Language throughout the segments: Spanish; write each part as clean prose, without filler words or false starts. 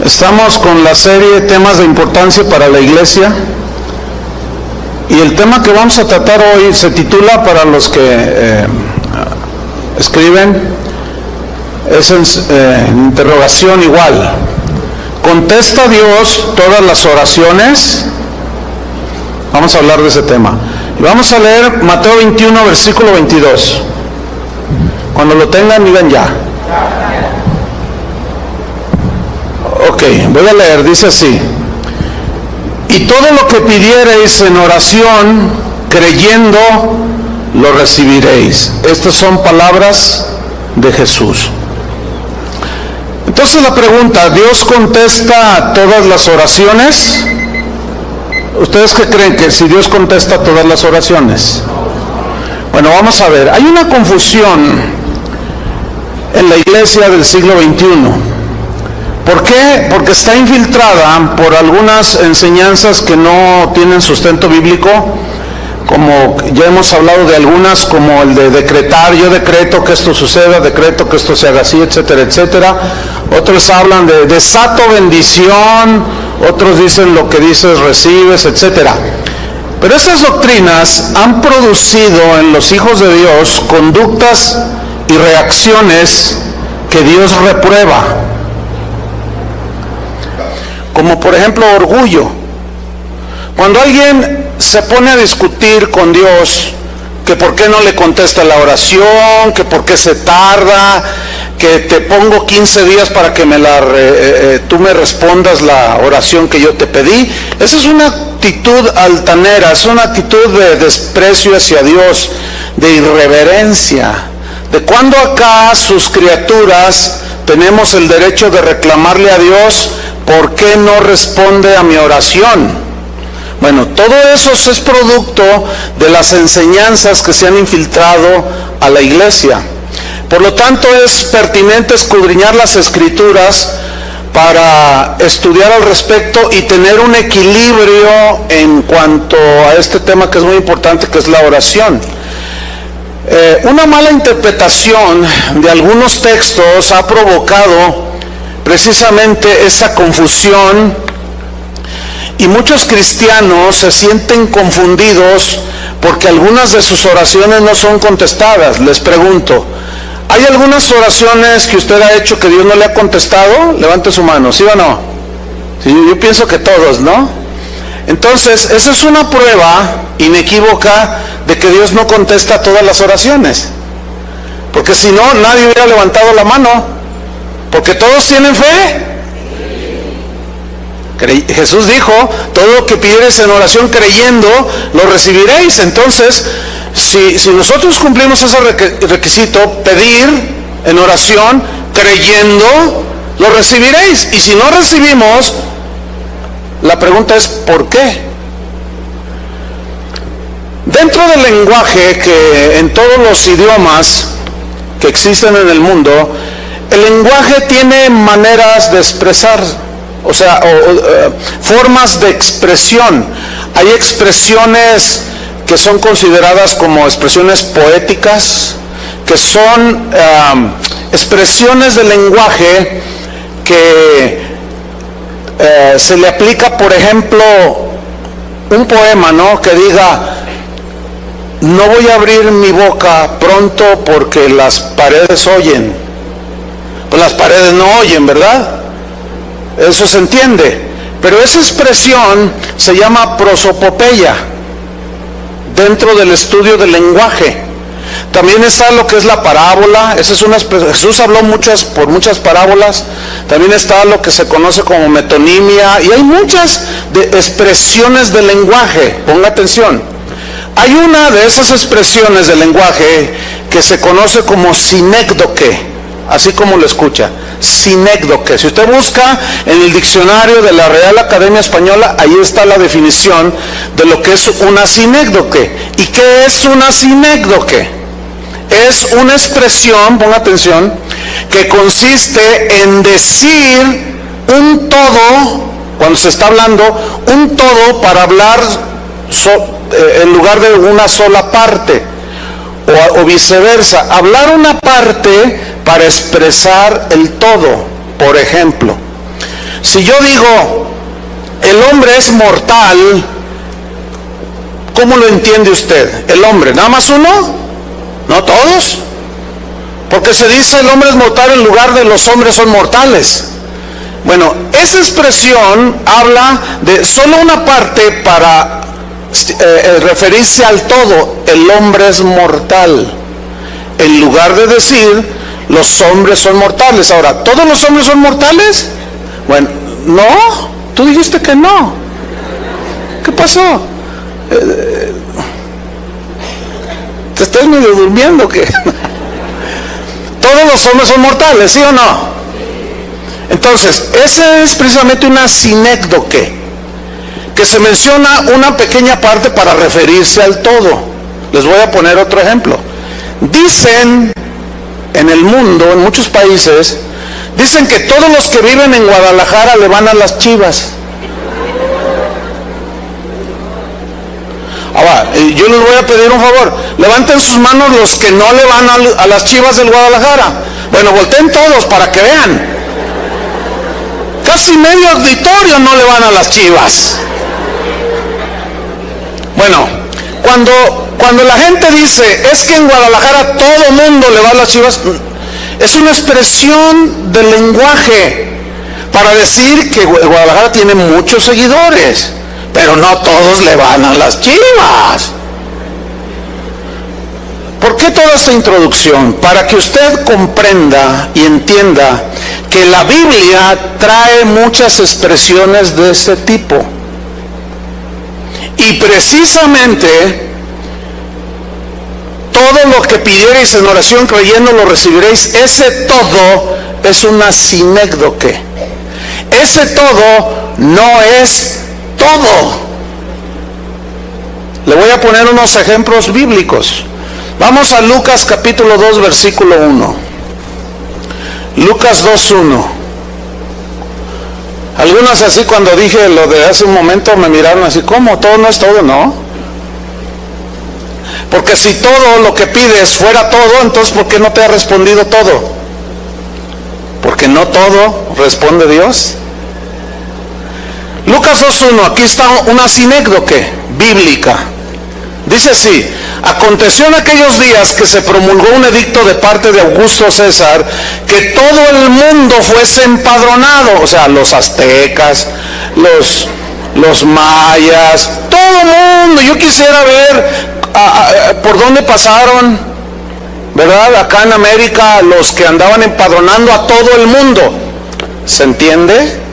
Estamos con la serie Temas de Importancia para la Iglesia, y el tema que vamos a tratar hoy se titula, para los que escriben, es interrogación igual: ¿contesta Dios todas las oraciones? Vamos a hablar de ese tema. Y vamos a leer Mateo 21, versículo 22. Cuando lo tengan, digan ya. Ok, voy a leer, dice así: y todo lo que pidiereis en oración, creyendo, lo recibiréis. Estas son palabras de Jesús. Entonces la pregunta: ¿Dios contesta todas las oraciones? ¿Ustedes qué creen? Que si Dios contesta todas las oraciones. Bueno, vamos a ver. Hay una confusión en la iglesia del siglo XXI. ¿Por qué? Porque está infiltrada por algunas enseñanzas que no tienen sustento bíblico, como ya hemos hablado de algunas, como el de decretar: yo decreto que esto suceda, decreto que esto se haga así, etcétera, etcétera. Otros hablan de desato bendición, otros dicen lo que dices recibes, etcétera. Pero esas doctrinas han producido en los hijos de Dios conductas y reacciones que Dios reprueba. Como por ejemplo orgullo. Cuando alguien se pone a discutir con Dios que por qué no le contesta la oración, que por qué se tarda, que te pongo 15 días para que tú me respondas la oración que yo te pedí, esa es una actitud altanera, es una actitud de desprecio hacia Dios, de irreverencia. ¿De cuándo acá sus criaturas tenemos el derecho de reclamarle a Dios por qué no responde a mi oración? Bueno, todo eso es producto de las enseñanzas que se han infiltrado a la iglesia. Por lo tanto, es pertinente escudriñar las Escrituras para estudiar al respecto y tener un equilibrio en cuanto a este tema que es muy importante, que es la oración. Una mala interpretación de algunos textos ha provocado precisamente esa confusión, y muchos cristianos se sienten confundidos porque algunas de sus oraciones no son contestadas. Les pregunto: ¿hay algunas oraciones que usted ha hecho que Dios no le ha contestado? Levante su mano, ¿sí o no? Sí, yo pienso que todos, ¿no? Entonces, esa es una prueba inequívoca de que Dios no contesta todas las oraciones. Porque si no, nadie hubiera levantado la mano. Porque todos tienen fe. Jesús dijo: todo lo que pidiereis en oración creyendo, lo recibiréis. Entonces, si nosotros cumplimos ese requisito, pedir en oración creyendo, lo recibiréis. Y si no recibimos, la pregunta es ¿por qué? Dentro del lenguaje, que en todos los idiomas que existen en el mundo, el lenguaje tiene maneras de expresar, formas de expresión. Hay expresiones que son consideradas como expresiones poéticas, que son expresiones del lenguaje que se le aplica, por ejemplo, un poema, ¿no? Que diga: no voy a abrir mi boca pronto porque las paredes oyen. Pues las paredes no oyen, ¿verdad? Eso se entiende. Pero esa expresión se llama prosopopeya dentro del estudio del lenguaje. También está lo que es la parábola. Jesús habló por muchas parábolas. También está lo que se conoce como metonimia, y hay muchas expresiones del lenguaje. Ponga atención. Hay una de esas expresiones del lenguaje que se conoce como sinécdoque, así como lo escucha, sinécdoque. Si usted busca en el diccionario de la Real Academia Española, ahí está la definición de lo que es una sinécdoque. ¿Y qué es una sinécdoque? Es una expresión, ponga atención, que consiste en decir un todo, cuando se está hablando, un todo para hablar en lugar de una sola parte, o viceversa, hablar una parte para expresar el todo. Por ejemplo, Si yo digo, el hombre es mortal, ¿cómo lo entiende usted? ¿El hombre, nada más uno? ¿No todos? Porque se dice el hombre es mortal en lugar de los hombres son mortales. Bueno, esa expresión habla de solo una parte para referirse al todo. El hombre es mortal, en lugar de decir los hombres son mortales. Ahora, ¿todos los hombres son mortales? Bueno, no, tú dijiste que no. ¿Qué pasó? ¿Te estás medio durmiendo o qué? Todos los hombres son mortales, ¿sí o no? Entonces, esa es precisamente una sinécdoque, que se menciona una pequeña parte para referirse al todo. Les voy a poner otro ejemplo. Dicen en el mundo, en muchos países, dicen que todos los que viven en Guadalajara le van a las Chivas. Ahora, yo les voy a pedir un favor, levanten sus manos los que no le van a las Chivas del Guadalajara. Bueno, volteen todos para que vean. Casi medio auditorio no le van a las Chivas. Bueno, cuando la gente dice, es que en Guadalajara todo mundo le va a las Chivas, es una expresión del lenguaje para decir que Guadalajara tiene muchos seguidores, pero no todos le van a las Chivas. ¿Por qué toda esta introducción? Para que usted comprenda y entienda que la Biblia trae muchas expresiones de ese tipo. Y precisamente todo lo que pidierais en oración creyendo lo recibiréis. Ese todo es una sinécdoque. Ese todo no es todo. Le voy a poner unos ejemplos bíblicos. Vamos a Lucas capítulo 2 versículo 1. Lucas 2:1. Algunos así cuando dije lo de hace un momento me miraron así, ¿cómo? Todo no es todo, ¿no? Porque si todo lo que pides fuera todo, entonces ¿por qué no te ha respondido todo? Porque no todo responde Dios. Lucas 2:1, aquí está una sinécdoque bíblica. Dice así: aconteció en aquellos días que se promulgó un edicto de parte de Augusto César que todo el mundo fuese empadronado, o sea, los aztecas, los mayas, todo el mundo. Yo quisiera ver por dónde pasaron, ¿verdad? Acá en América, los que andaban empadronando a todo el mundo. ¿Se entiende?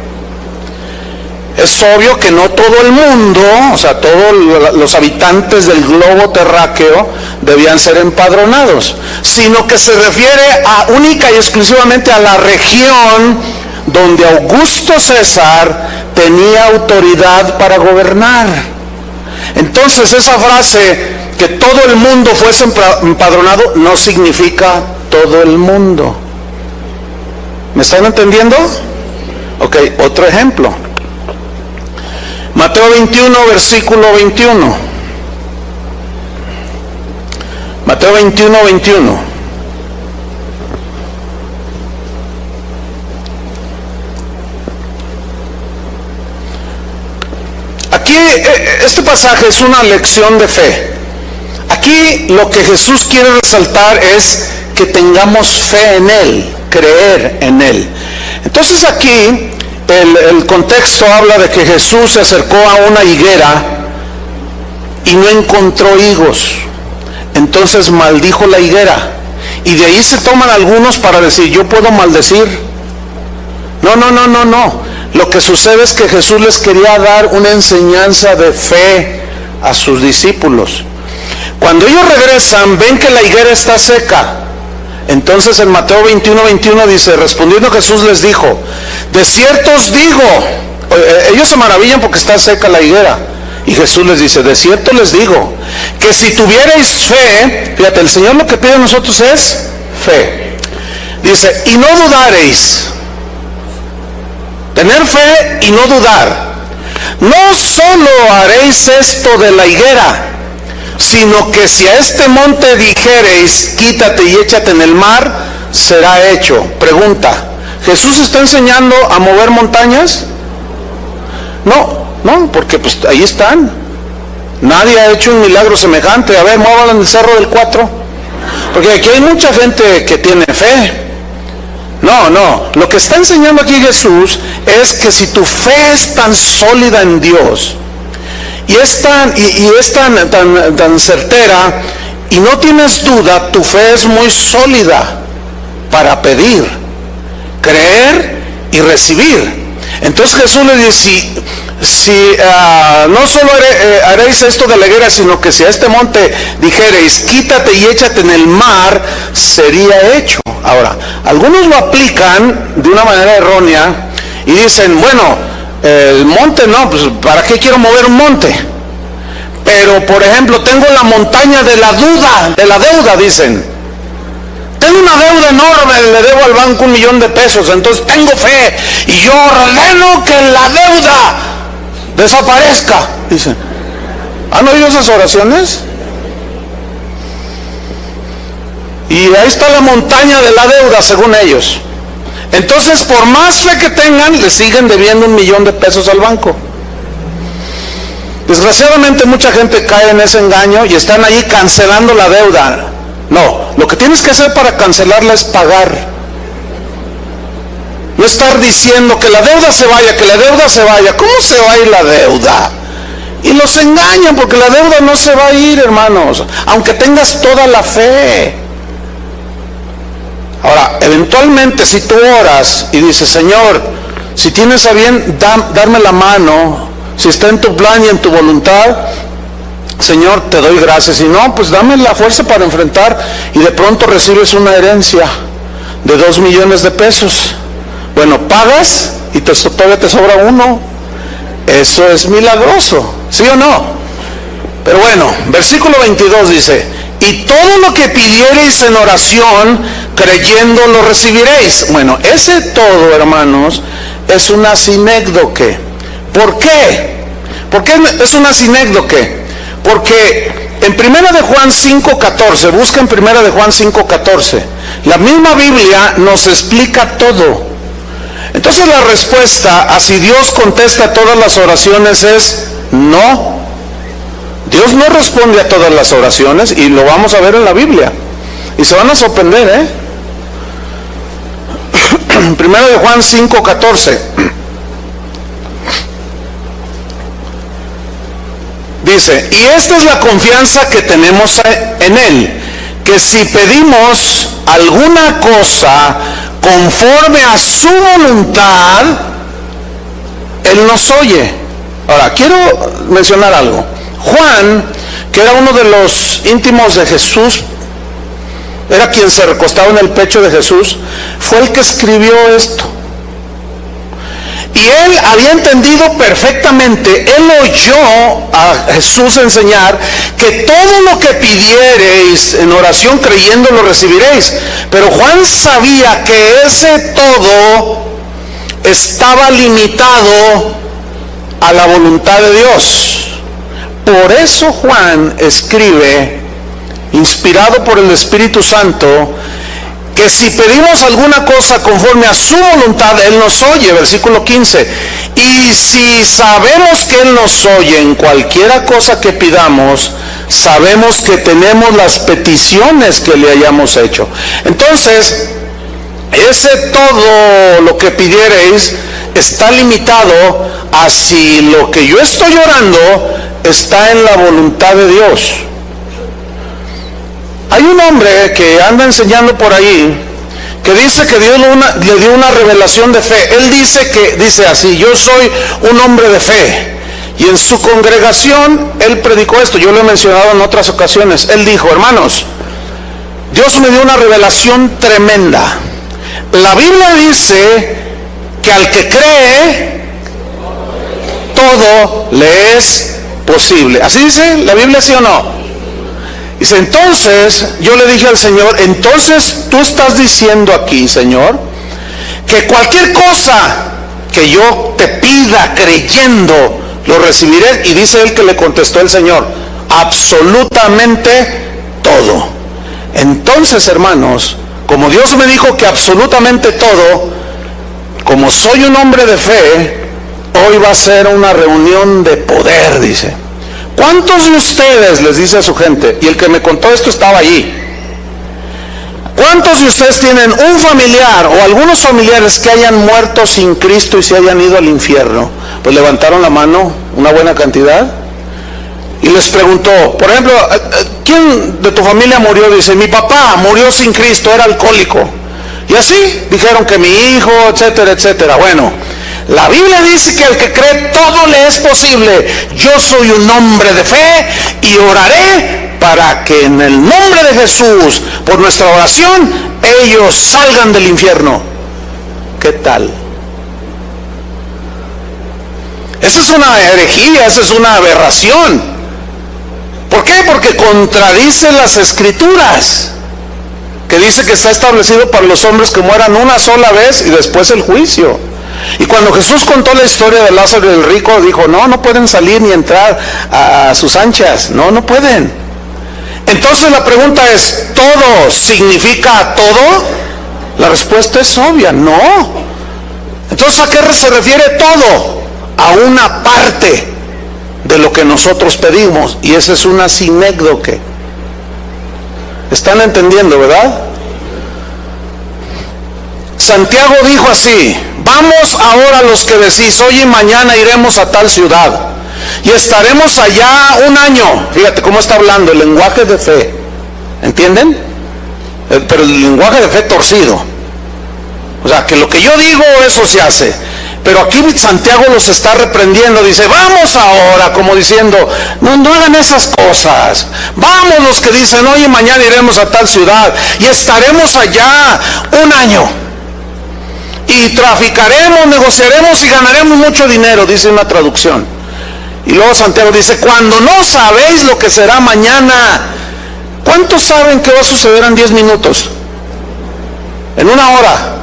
Es obvio que no todo el mundo, o sea, todos los habitantes del globo terráqueo debían ser empadronados, sino que se refiere única y exclusivamente a la región donde Augusto César tenía autoridad para gobernar. Entonces esa frase, que todo el mundo fuese empadronado, no significa todo el mundo. ¿Me están entendiendo? Ok, otro ejemplo. Mateo 21, versículo 21. Mateo 21, 21. Aquí, este pasaje es una lección de fe. Aquí lo que Jesús quiere resaltar es que tengamos fe en Él, creer en Él. Entonces aquí el contexto habla de que Jesús se acercó a una higuera y no encontró higos. Entonces maldijo la higuera. Y de ahí se toman algunos para decir, yo puedo maldecir. No. Lo que sucede es que Jesús les quería dar una enseñanza de fe a sus discípulos. Cuando ellos regresan, ven que la higuera está seca. Entonces en Mateo 21, 21 dice, respondiendo Jesús les dijo, de cierto os digo, ellos se maravillan porque está seca la higuera, y Jesús les dice, de cierto les digo, que si tuvierais fe, fíjate, el Señor lo que pide a nosotros es fe. Dice, y no dudareis, tener fe y no dudar, no solo haréis esto de la higuera, sino que si a este monte dijereis, quítate y échate en el mar, será hecho. Pregunta, ¿Jesús está enseñando a mover montañas? No, porque pues ahí están. Nadie ha hecho un milagro semejante. A ver, muévanlo en el cerro del 4. Porque aquí hay mucha gente que tiene fe. No, lo que está enseñando aquí Jesús es que si tu fe es tan sólida en Dios y es tan certera y no tienes duda, tu fe es muy sólida para pedir, creer y recibir. Entonces Jesús le dice, si no solo haréis esto de la higuera, sino que si a este monte dijereis, quítate y échate en el mar, sería hecho. Ahora, algunos lo aplican de una manera errónea y dicen, bueno, el monte no, pues ¿para qué quiero mover un monte? Pero, por ejemplo, tengo la montaña de la deuda, dicen. Tengo una deuda enorme, le debo al banco $1,000,000 de pesos, entonces tengo fe y yo ordeno que la deuda desaparezca, dicen. ¿Han oído esas oraciones? Y ahí está la montaña de la deuda, según ellos. Entonces, por más fe que tengan, le siguen debiendo $1,000,000 de pesos al banco. Desgraciadamente mucha gente cae en ese engaño y están ahí cancelando la deuda. No, lo que tienes que hacer para cancelarla es pagar. No estar diciendo que la deuda se vaya, que la deuda se vaya. ¿Cómo se va a ir la deuda? Y los engañan porque la deuda no se va a ir, hermanos, aunque tengas toda la fe. Ahora, eventualmente si tú oras y dices, Señor, si tienes a bien darme la mano, si está en tu plan y en tu voluntad, Señor, te doy gracias. Si no, pues dame la fuerza para enfrentar, y de pronto recibes una herencia de $2,000,000 de pesos. Bueno, pagas y todavía te sobra uno. Eso es milagroso, ¿sí o no? Pero bueno, versículo 22 dice, y todo lo que pidiereis en oración, creyendo lo recibiréis. Bueno, ese todo, hermanos, es una sinécdoque. ¿Por qué? ¿Por qué es una sinécdoque? Porque en 1 de Juan 5:14, busca en 1 de Juan 5:14, la misma Biblia nos explica todo. Entonces la respuesta a si Dios contesta todas las oraciones es no. Dios no responde a todas las oraciones, y lo vamos a ver en la Biblia. Y se van a sorprender, 1 de Juan 5:14. Dice, y esta es la confianza que tenemos en Él, que si pedimos alguna cosa conforme a su voluntad, Él nos oye. Ahora, quiero mencionar algo. Juan, que era uno de los íntimos de Jesús, era quien se recostaba en el pecho de Jesús, fue el que escribió esto. Y él había entendido perfectamente, él oyó a Jesús enseñar que todo lo que pidiereis en oración creyendo lo recibiréis. Pero Juan sabía que ese todo estaba limitado a la voluntad de Dios. Por eso Juan escribe, inspirado por el Espíritu Santo, que si pedimos alguna cosa conforme a su voluntad, Él nos oye, versículo 15. Y si sabemos que Él nos oye en cualquiera cosa que pidamos, sabemos que tenemos las peticiones que le hayamos hecho. Entonces, ese todo lo que pidiereis está limitado a si lo que yo estoy orando está en la voluntad de Dios. Hay un hombre que anda enseñando por ahí que dice que Dios le dio una revelación de fe. Él dice así: yo soy un hombre de fe. Y en su congregación él predicó esto. Yo lo he mencionado en otras ocasiones. Él dijo: hermanos, Dios me dio una revelación tremenda. La Biblia dice que al que cree, todo le es posible. ¿Así dice la Biblia, sí o no? Dice, entonces, yo le dije al Señor, entonces tú estás diciendo aquí, Señor, que cualquier cosa que yo te pida creyendo, lo recibiré. Y dice él que le contestó el Señor: absolutamente todo. Entonces, hermanos, como Dios me dijo que absolutamente todo, como soy un hombre de fe, hoy va a ser una reunión de poder, dice. ¿Cuántos de ustedes, les dice a su gente, y el que me contó esto estaba allí, cuántos de ustedes tienen un familiar o algunos familiares que hayan muerto sin Cristo y se hayan ido al infierno? Pues levantaron la mano, una buena cantidad, y les preguntó, por ejemplo, ¿quién de tu familia murió? Dice, mi papá murió sin Cristo, era alcohólico. Y así dijeron que mi hijo, etcétera, etcétera. Bueno, la Biblia dice que al que cree todo le es posible. Yo soy un hombre de fe y oraré para que en el nombre de Jesús, por nuestra oración, ellos salgan del infierno. ¿Qué tal? Esa es una herejía, esa es una aberración. ¿Por qué? Porque contradice las Escrituras, que dice que está establecido para los hombres que mueran una sola vez y después el juicio. Y cuando Jesús contó la historia de Lázaro y del rico, dijo, no pueden salir ni entrar a sus anchas, no pueden. Entonces la pregunta es, ¿todo significa todo? La respuesta es obvia, no. Entonces, ¿a qué se refiere todo? A una parte de lo que nosotros pedimos, y esa es una sinécdoque. ¿Están entendiendo, verdad? Santiago dijo así, vamos ahora los que decís, hoy y mañana iremos a tal ciudad, y estaremos allá un año. Fíjate cómo está hablando, el lenguaje de fe, ¿entienden? Pero el lenguaje de fe torcido. O sea, que lo que yo digo, eso se hace. Pero aquí Santiago los está reprendiendo, dice, vamos ahora, como diciendo, no hagan esas cosas. Vamos los que dicen, oye, mañana iremos a tal ciudad y estaremos allá un año. Y traficaremos, negociaremos y ganaremos mucho dinero, dice una traducción. Y luego Santiago dice, cuando no sabéis lo que será mañana. ¿Cuántos saben qué va a suceder en 10 minutos? ¿En una hora?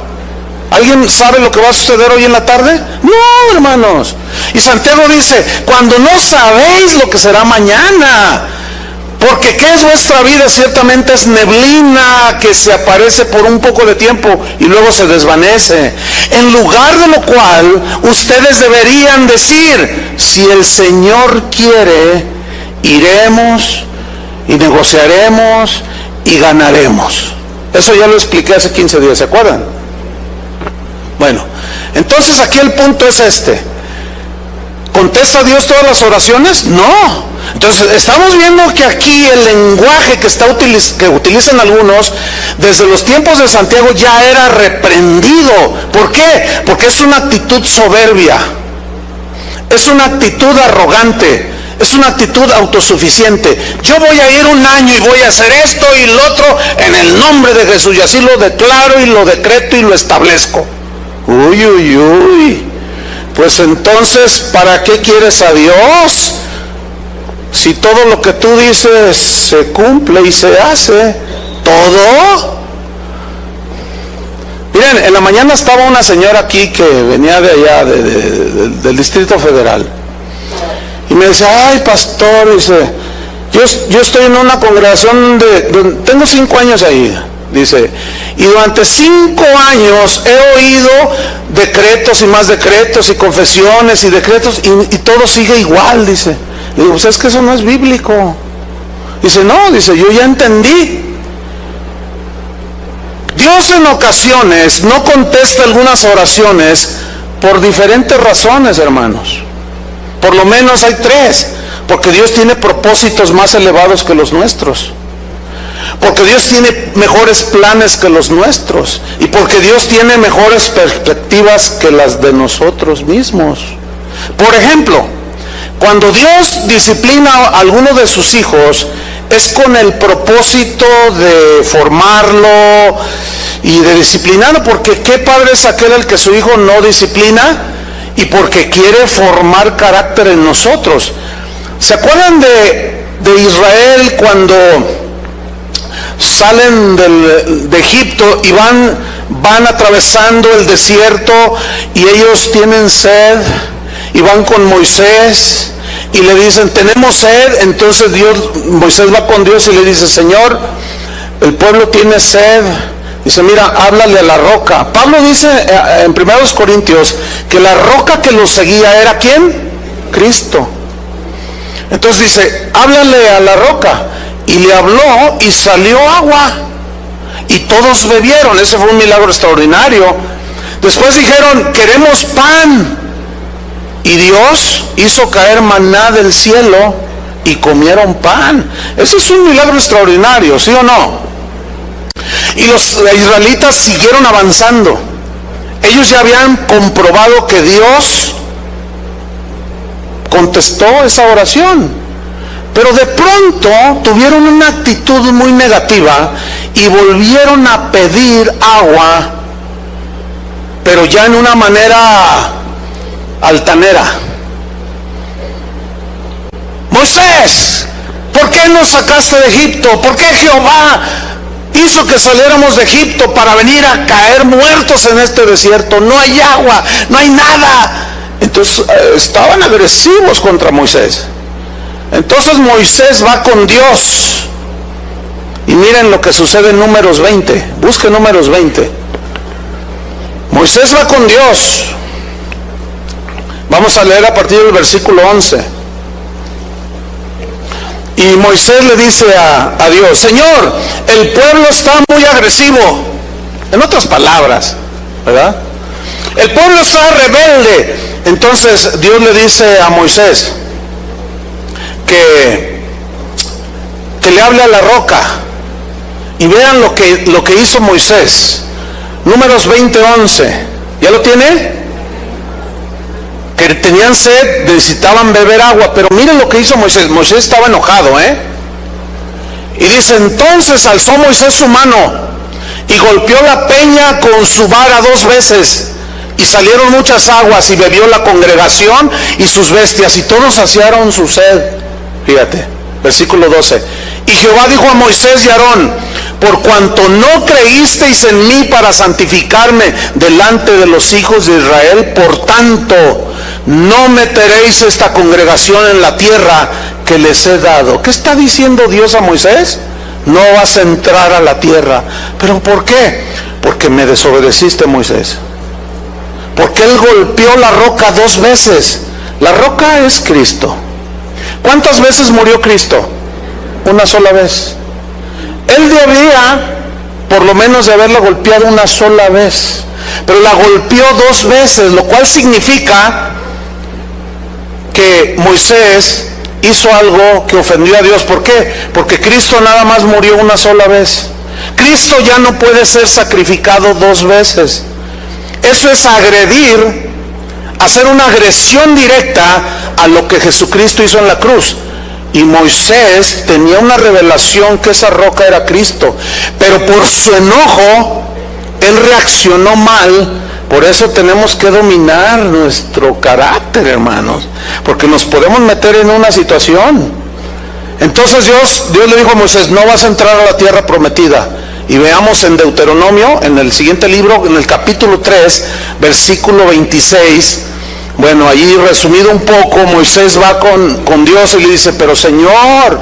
¿Alguien sabe lo que va a suceder hoy en la tarde? No, hermanos. Y Santiago dice, cuando no sabéis lo que será mañana, porque ¿qué es vuestra vida? Ciertamente es neblina que se aparece por un poco de tiempo y luego se desvanece. En lugar de lo cual, ustedes deberían decir, si el Señor quiere, iremos y negociaremos y ganaremos. Eso ya lo expliqué hace 15 días, ¿se acuerdan? Bueno, entonces aquí el punto es este. ¿Contesta Dios todas las oraciones? No. Entonces estamos viendo que aquí el lenguaje que utilizan algunos desde los tiempos de Santiago ya era reprendido. ¿Por qué? Porque es una actitud soberbia, es una actitud arrogante, es una actitud autosuficiente. Yo voy a ir un año y voy a hacer esto y lo otro en el nombre de Jesús, y así lo declaro y lo decreto y lo establezco. Uy, pues entonces, ¿para qué quieres a Dios? Si todo lo que tú dices se cumple y se hace, ¿todo? Miren, en la mañana estaba una señora aquí que venía de allá, del Distrito Federal, y me decía, ay pastor, dice, yo estoy en una congregación tengo 5 años ahí, dice, y durante 5 años he oído decretos y más decretos y confesiones y decretos y todo sigue igual, dice. Le digo, pues es que eso no es bíblico. Dice, no, dice, yo ya entendí. Dios en ocasiones no contesta algunas oraciones por diferentes razones, hermanos. Por lo menos hay 3, porque Dios tiene propósitos más elevados que los nuestros. Porque Dios tiene mejores planes que los nuestros, y porque Dios tiene mejores perspectivas que las de nosotros mismos. Por ejemplo, cuando Dios disciplina a alguno de sus hijos, es con el propósito de formarlo y de disciplinarlo, porque ¿qué padre es aquel al que su hijo no disciplina? Y porque quiere formar carácter en nosotros. ¿Se acuerdan de Israel cuando salen de Egipto y van atravesando el desierto y ellos tienen sed y van con Moisés y le dicen, tenemos sed? Entonces Moisés va con Dios y le dice, Señor, el pueblo tiene sed, Dice, mira, háblale a la roca. Pablo dice en 1 Corintios que la roca que lo seguía era ¿quién? Cristo. Entonces dice, háblale a la roca. Y le habló y salió agua. Y todos bebieron. Ese fue un milagro extraordinario. Después dijeron, queremos pan. Y Dios hizo caer maná del cielo y comieron pan. Ese es un milagro extraordinario, ¿sí o no? Y los israelitas siguieron avanzando. Ellos ya habían comprobado que Dios contestó esa oración, pero de pronto tuvieron una actitud muy negativa y volvieron a pedir agua, pero ya en una manera altanera. Moisés, ¿por qué nos sacaste de Egipto? ¿Por qué Jehová hizo que saliéramos de Egipto para venir a caer muertos en este desierto? No hay agua, no hay nada. Entonces estaban agresivos contra Moisés. Entonces Moisés va con Dios. Y miren lo que sucede en Números 20. Busquen Números 20. Moisés va con Dios. Vamos a leer a partir del versículo 11. Y Moisés le dice a Dios, Señor, el pueblo está muy agresivo. En otras palabras, ¿verdad? El pueblo está rebelde. Entonces Dios le dice a Moisés que le hable a la roca. Y vean lo que hizo Moisés. Números 20:11. ¿Ya lo tiene? Que tenían sed, necesitaban beber agua, pero miren lo que hizo Moisés. Moisés estaba enojado, y dice, entonces alzó Moisés su mano y golpeó la peña con su vara 2 veces, y salieron muchas aguas, y bebió la congregación y sus bestias, y todos saciaron su sed. Fíjate, versículo 12. Y Jehová dijo a Moisés y a Aarón, por cuanto no creísteis en mí para santificarme delante de los hijos de Israel, por tanto no meteréis esta congregación en la tierra que les he dado. ¿Qué está diciendo Dios a Moisés? No vas a entrar a la tierra. ¿Pero por qué? Porque me desobedeciste, Moisés. Porque él golpeó la roca 2 veces. La roca es Cristo. ¿Cuántas veces murió Cristo? Una sola vez. Él debía por lo menos de haberla golpeado una sola vez, pero la golpeó 2 veces, lo cual significa que Moisés hizo algo que ofendió a Dios. ¿Por qué? Porque Cristo nada más murió una sola vez. Cristo ya no puede ser sacrificado 2 veces. Eso es agredir, hacer una agresión directa a lo que Jesucristo hizo en la cruz. Y Moisés tenía una revelación que esa roca era Cristo, pero por su enojo él reaccionó mal. Por eso tenemos que dominar nuestro carácter, hermanos, porque nos podemos meter en una situación. Entonces Dios le dijo a Moisés, no vas a entrar a la tierra prometida. Y veamos en Deuteronomio, en el siguiente libro, en el capítulo 3, versículo 26. Bueno, allí resumido un poco, Moisés va con Dios y le dice, pero Señor,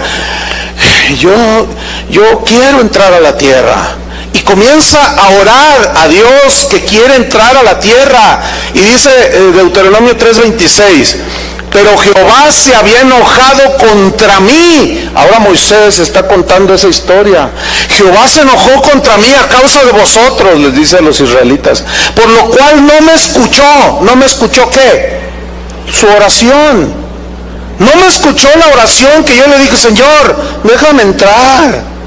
yo quiero entrar a la tierra. Y comienza a orar a Dios que quiere entrar a la tierra. Y dice Deuteronomio 3:26, pero Jehová se había enojado contra mí. Ahora Moisés está contando esa historia. Jehová se enojó contra mí a causa de vosotros, les dice a los israelitas, por lo cual no me escuchó. ¿No me escuchó qué? Su oración. No me escuchó la oración que yo le dije, Señor, déjame entrar.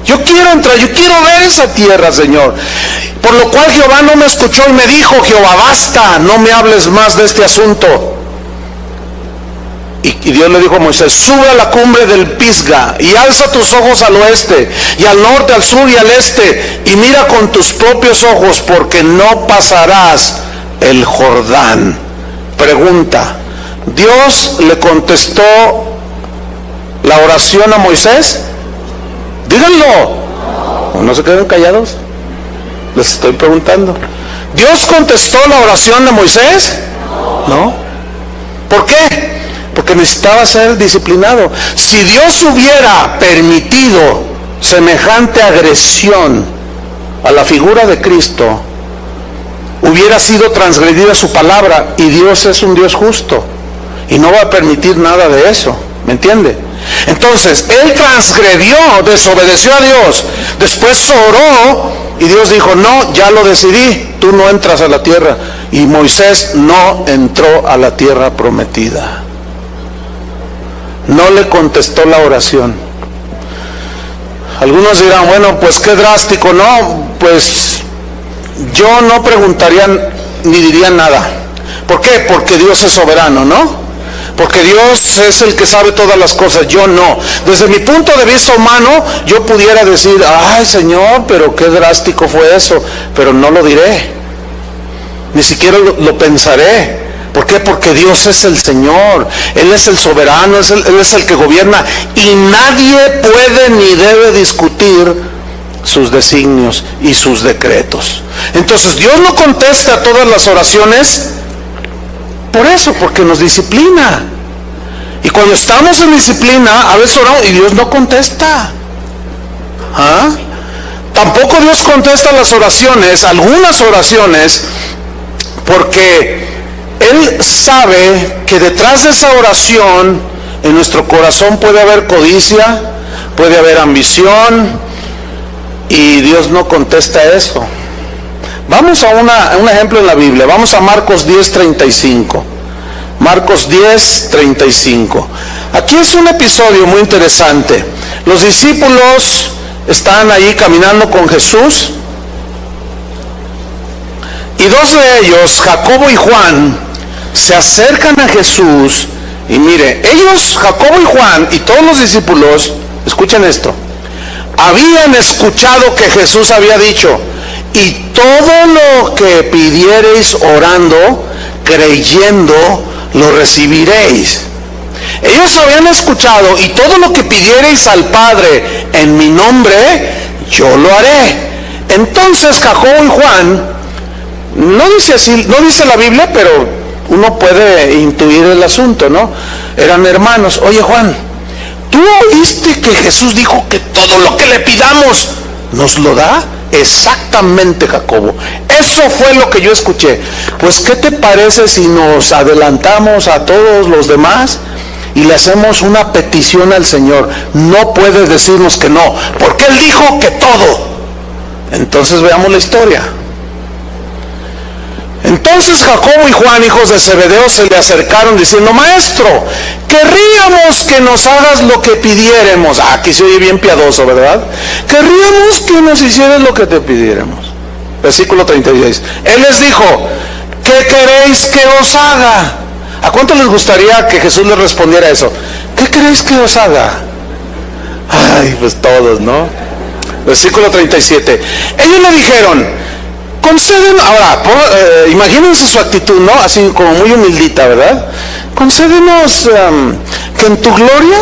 Yo quiero entrar, yo quiero ver esa tierra, Señor. Por lo cual Jehová no me escuchó y me dijo, Jehová, basta, no me hables más de este asunto. Y Dios le dijo a Moisés, sube a la cumbre del Pisga y alza tus ojos al oeste y al norte, al sur y al este, y mira con tus propios ojos, porque no pasarás el Jordán. Pregunta, ¿Dios le contestó la oración a Moisés? Díganlo. ¿No se queden callados? Les estoy preguntando. ¿Dios contestó la oración de Moisés? No. ¿Por qué? Porque necesitaba ser disciplinado. Si Dios hubiera permitido semejante agresión a la figura de Cristo, hubiera sido transgredida su palabra, y Dios es un Dios justo y no va a permitir nada de eso, ¿me entiende? Entonces, él transgredió, desobedeció a Dios, después oró y Dios dijo, no, ya lo decidí, tú no entras a la tierra. Y Moisés no entró a la tierra prometida. No le contestó la oración. Algunos dirán, bueno, pues qué drástico. No, pues yo no preguntaría ni diría nada. ¿Por qué? Porque Dios es soberano, ¿no? Porque Dios es el que sabe todas las cosas, yo no. Desde mi punto de vista humano, yo pudiera decir, ay Señor, pero qué drástico fue eso, pero no lo diré. Ni siquiera lo pensaré. ¿Por qué? Porque Dios es el Señor, Él es el soberano, Él es el que gobierna, y nadie puede ni debe discutir sus designios y sus decretos. Entonces Dios no contesta a todas las oraciones por eso, porque nos disciplina. Y cuando estamos en disciplina, a veces oramos y Dios no contesta. ¿Ah? Tampoco Dios contesta las oraciones, algunas oraciones, porque Él sabe que detrás de esa oración en nuestro corazón puede haber codicia, puede haber ambición, y Dios no contesta eso. Vamos a un ejemplo en la Biblia. Vamos a Marcos 10:35. Marcos 10:35. Aquí es un episodio muy interesante. Los discípulos están ahí caminando con Jesús, y dos de ellos, Jacobo y Juan, se acercan a Jesús. Y mire, ellos, Jacobo y Juan, y todos los discípulos, escuchen esto, habían escuchado que Jesús había dicho, y todo lo que pidiereis orando, creyendo, lo recibiréis. Ellos habían escuchado, y todo lo que pidiereis al Padre en mi nombre, yo lo haré. Entonces Jacobo y Juan, no dice así, no dice la Biblia, pero uno puede intuir el asunto, ¿no? Eran hermanos. Oye Juan, ¿tú oíste que Jesús dijo que todo lo que le pidamos nos lo da? Exactamente, Jacobo, eso fue lo que yo escuché. Pues ¿qué te parece si nos adelantamos a todos los demás y le hacemos una petición al Señor? No puede decirnos que no, porque Él dijo que todo. Entonces veamos la historia. Entonces Jacobo y Juan, hijos de Zebedeo, se le acercaron diciendo, maestro, querríamos que nos hagas lo que pidiéramos. Aquí se oye bien piadoso, ¿verdad? Querríamos que nos hicieras lo que te pidiéramos. Versículo 36. Él les dijo, ¿qué queréis que os haga? ¿A cuánto les gustaría que Jesús les respondiera eso? ¿Qué queréis que os haga? Ay, pues todos, ¿no? Versículo 37. Ellos le dijeron, concédenos, ahora, imagínense su actitud, ¿no? Así como muy humildita, ¿verdad? Concédenos que en tu gloria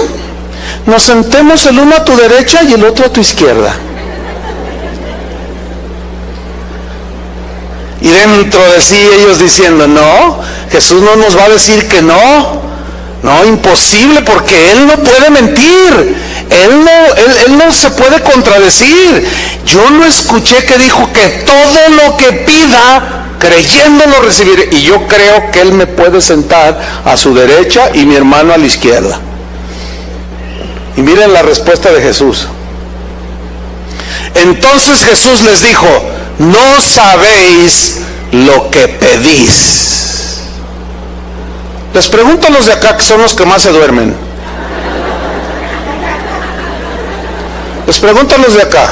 nos sentemos el uno a tu derecha y el otro a tu izquierda. Y dentro de sí ellos diciendo, no, Jesús no nos va a decir que no. No, imposible, porque Él no puede mentir. Él no se puede contradecir. Yo no escuché que dijo que todo lo que pida, creyendo lo recibiré. Y yo creo que Él me puede sentar a su derecha y mi hermano a la izquierda. Y miren la respuesta de Jesús. Entonces Jesús les dijo, no sabéis lo que pedís. Les pregunto a los de acá, que son los que más se duermen. Les pregunto a los de acá,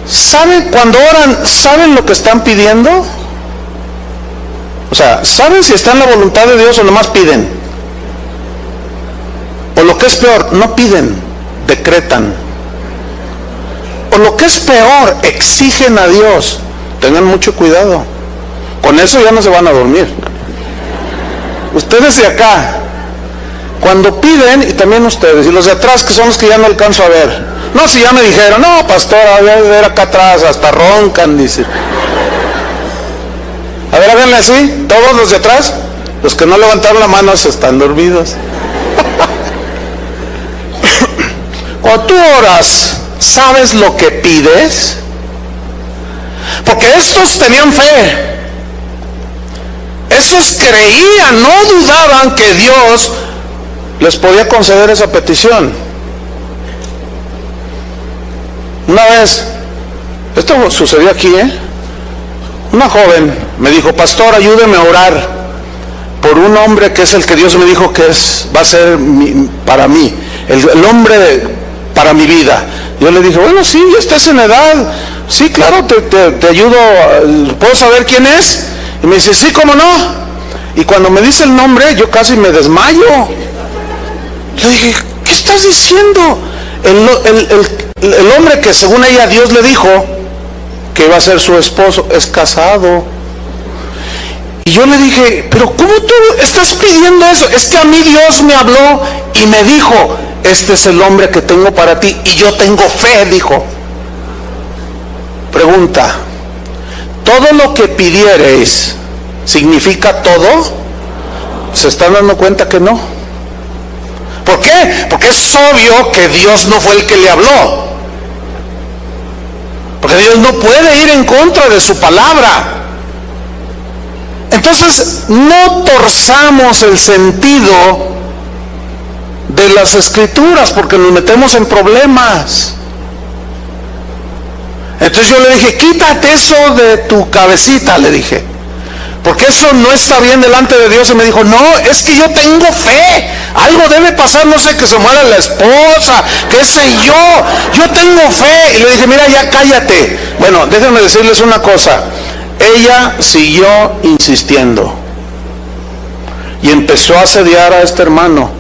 ¿saben cuando oran, saben lo que están pidiendo? O sea, ¿saben si está en la voluntad de Dios o nomás piden? O lo que es peor, no piden, decretan. O lo que es peor, exigen a Dios. Tengan mucho cuidado. Con eso ya no se van a dormir. Ustedes de acá, cuando piden, y también ustedes, y los de atrás, que son los que ya no alcanzo a ver. No, si ya me dijeron, no, pastor, voy a ver acá atrás, hasta roncan, dice. A ver, háganle así, todos los de atrás, los que no levantaron la mano se están dormidos. Cuando tú oras, ¿sabes lo que pides? Porque estos tenían fe. Estos creían, no dudaban que Dios les podía conceder esa petición. Una vez, esto sucedió aquí, una joven me dijo: pastor, ayúdeme a orar por un hombre que es el que Dios me dijo que va a ser para mí, el hombre para mi vida. Yo le dije: bueno, sí, ya estás en edad, sí, claro, te ayudo, ¿puedo saber quién es? Y me dice: sí, ¿cómo no? Y cuando me dice el nombre, yo casi me desmayo. Le dije: ¿qué estás diciendo? El hombre que según ella Dios le dijo que iba a ser su esposo es casado. Y yo le dije: pero ¿cómo tú estás pidiendo eso? Es que a mí Dios me habló y me dijo: este es el hombre que tengo para ti, y yo tengo fe, dijo. Pregunta: ¿todo lo que pidiereis significa todo? ¿Se están dando cuenta que no? ¿Por qué? Porque es obvio que Dios no fue el que le habló. Porque Dios no puede ir en contra de su palabra. Entonces, no torzamos el sentido de las escrituras, porque nos metemos en problemas. Entonces yo le dije: quítate eso de tu cabecita, le dije, porque eso no está bien delante de Dios. Y me dijo: no, es que yo tengo fe, algo debe pasar, no sé, que se muera la esposa, qué sé yo tengo fe. Y le dije: mira, ya cállate. Bueno, déjenme decirles una cosa. Ella siguió insistiendo y empezó a asediar a este hermano.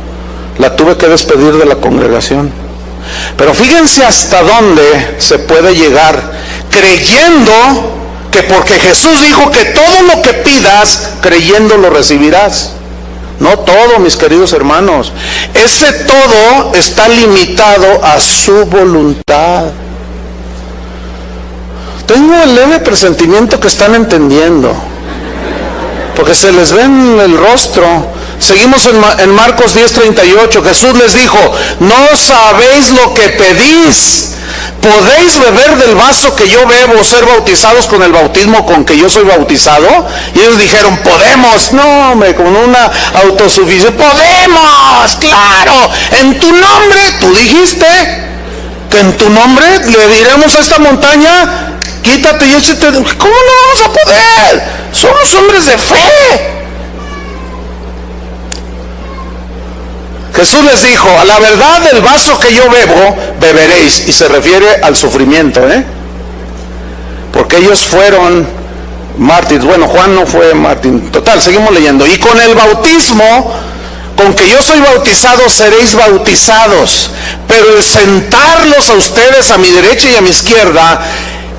La tuve que despedir de la congregación. Pero fíjense hasta dónde se puede llegar, creyendo que porque Jesús dijo que todo lo que pidas, creyendo lo recibirás. No todo, mis queridos hermanos. Ese todo está limitado a su voluntad. Tengo el leve presentimiento que están entendiendo, porque se les ve en el rostro. Seguimos en Marcos 10:38. Jesús les dijo: no sabéis lo que pedís. ¿Podéis beber del vaso que yo bebo, ser bautizados con el bautismo con que yo soy bautizado? Y ellos dijeron: podemos. No, hombre, con una autosuficiencia. Podemos, claro. En tu nombre, tú dijiste que en tu nombre le diremos a esta montaña: quítate y échate. ¿Cómo no vamos a poder? Somos hombres de fe. Jesús les dijo: a la verdad, del vaso que yo bebo, beberéis. Y se refiere al sufrimiento, porque ellos fueron mártires. Bueno, Juan no fue mártir. Total, seguimos leyendo. Y con el bautismo con que yo soy bautizado, seréis bautizados. Pero el sentarlos a ustedes a mi derecha y a mi izquierda,